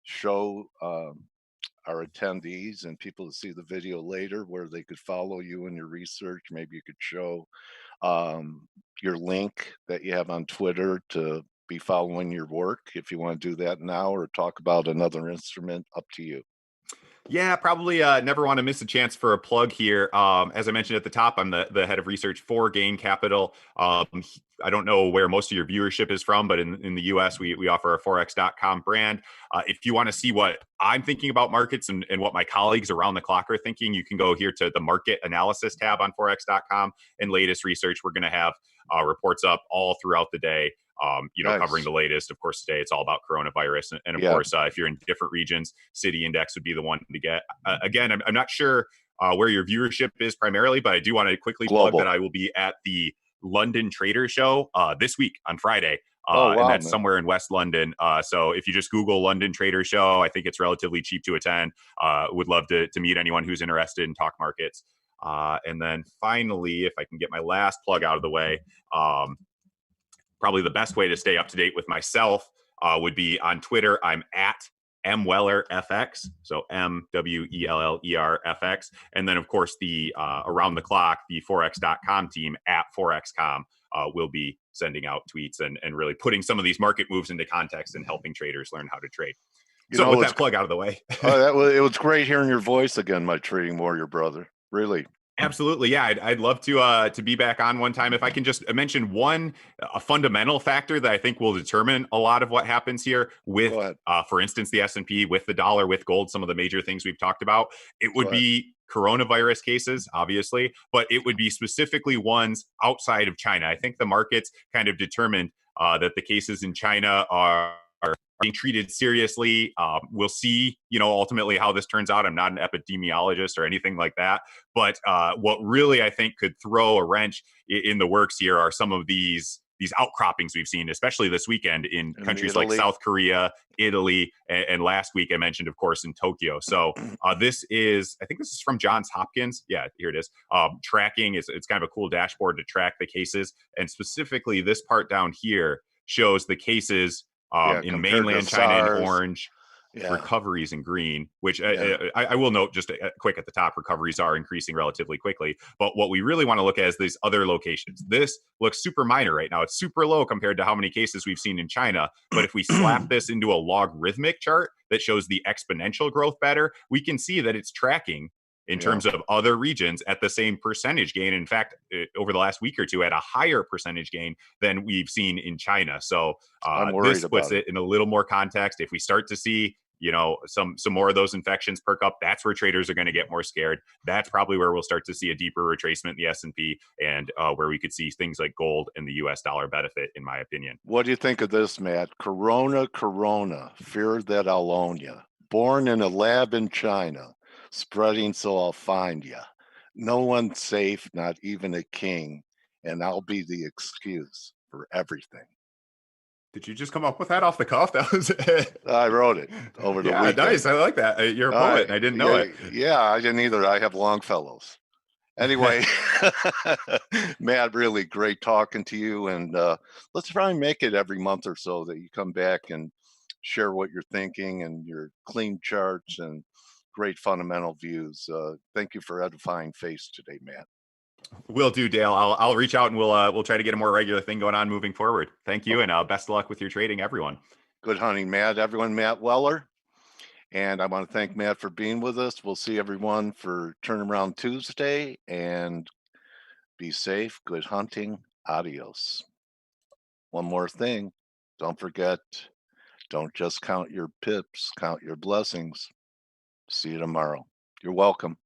show our attendees and people to see the video later where they could follow you in your research. Maybe you could show your link that you have on Twitter to be following your work, if you want to do that now, or talk about another instrument. Up to you. Yeah, probably never want to miss a chance for a plug here. As I mentioned at the top, I'm the head of research for Gain Capital. I don't know where most of your viewership is from, but in the US, we offer a Forex.com brand. If you want to see what I'm thinking about markets and what my colleagues around the clock are thinking, you can go here to the market analysis tab on Forex.com, and latest research. We're going to have reports up all throughout the day. Nice. Covering the latest. Of course, today it's all about coronavirus. And of course, if you're in different regions, City Index would be the one to get. Again, I'm not sure where your viewership is primarily, but I do want to quickly plug that I will be at the London Trader Show this week on Friday. And that's somewhere in West London. So if you just Google London Trader Show, I think it's relatively cheap to attend. Would love to meet anyone who's interested in talk markets. And then finally, if I can get my last plug out of the way, probably the best way to stay up to date with myself would be on Twitter. I'm at MWellerFX, so MWELLERFX. And then, of course, the around the clock, the Forex.com team at Forexcom will be sending out tweets and really putting some of these market moves into context and helping traders learn how to trade. So with that plug out of the way. It was great hearing your voice again, my trading warrior brother. Really. Absolutely. Yeah. I'd love to be back on one time. If I can just mention a fundamental factor that I think will determine a lot of what happens here with, for instance, the S&P, with the dollar, with gold, some of the major things we've talked about, it would be coronavirus cases, obviously, but it would be specifically ones outside of China. I think the markets kind of determined that the cases in China are being treated seriously. We'll see, ultimately how this turns out. I'm not an epidemiologist or anything like that. But what really I think could throw a wrench in the works here are some of these outcroppings we've seen, especially this weekend in countries like South Korea, Italy, and last week I mentioned, of course, in Tokyo. So I think this is from Johns Hopkins. Yeah, here it is. Tracking it's kind of a cool dashboard to track the cases. And specifically this part down here shows the cases in mainland China in orange, recoveries in green, which I will note just quick at the top, recoveries are increasing relatively quickly. But what we really want to look at is these other locations. This looks super minor right now. It's super low compared to how many cases we've seen in China. But if we slap this into a logarithmic chart that shows the exponential growth better, we can see that it's tracking in terms of other regions at the same percentage gain. In fact, over the last week or two, at a higher percentage gain than we've seen in China. So this puts it in a little more context. If we start to see, some more of those infections perk up, that's where traders are going to get more scared. That's probably where we'll start to see a deeper retracement in the S&P and where we could see things like gold and the US dollar benefit, in my opinion. What do you think of this, Matt? Corona, fear that I'll own you. Born in a lab in China. Spreading so I'll find ya. No one's safe, not even a king, and I'll be the excuse for everything. Did you just come up with that off the cuff? That was I wrote it over the weekend. Nice. I like that. You're a poet. I didn't know it. Yeah, I didn't either. I have Longfellows. Anyway, Matt, really great talking to you, and let's try and make it every month or so that you come back and share what you're thinking and your clean charts and great fundamental views. Thank you for edifying faith today, Matt. Will do, Dale. I'll reach out and we'll try to get a more regular thing going on moving forward. Thank you, and best of luck with your trading, everyone. Good hunting, Matt. Everyone, Matt Weller. And I want to thank Matt for being with us. We'll see everyone for Turnaround Tuesday, and be safe. Good hunting. Adios. One more thing. Don't forget, don't just count your pips, count your blessings. See you tomorrow. You're welcome.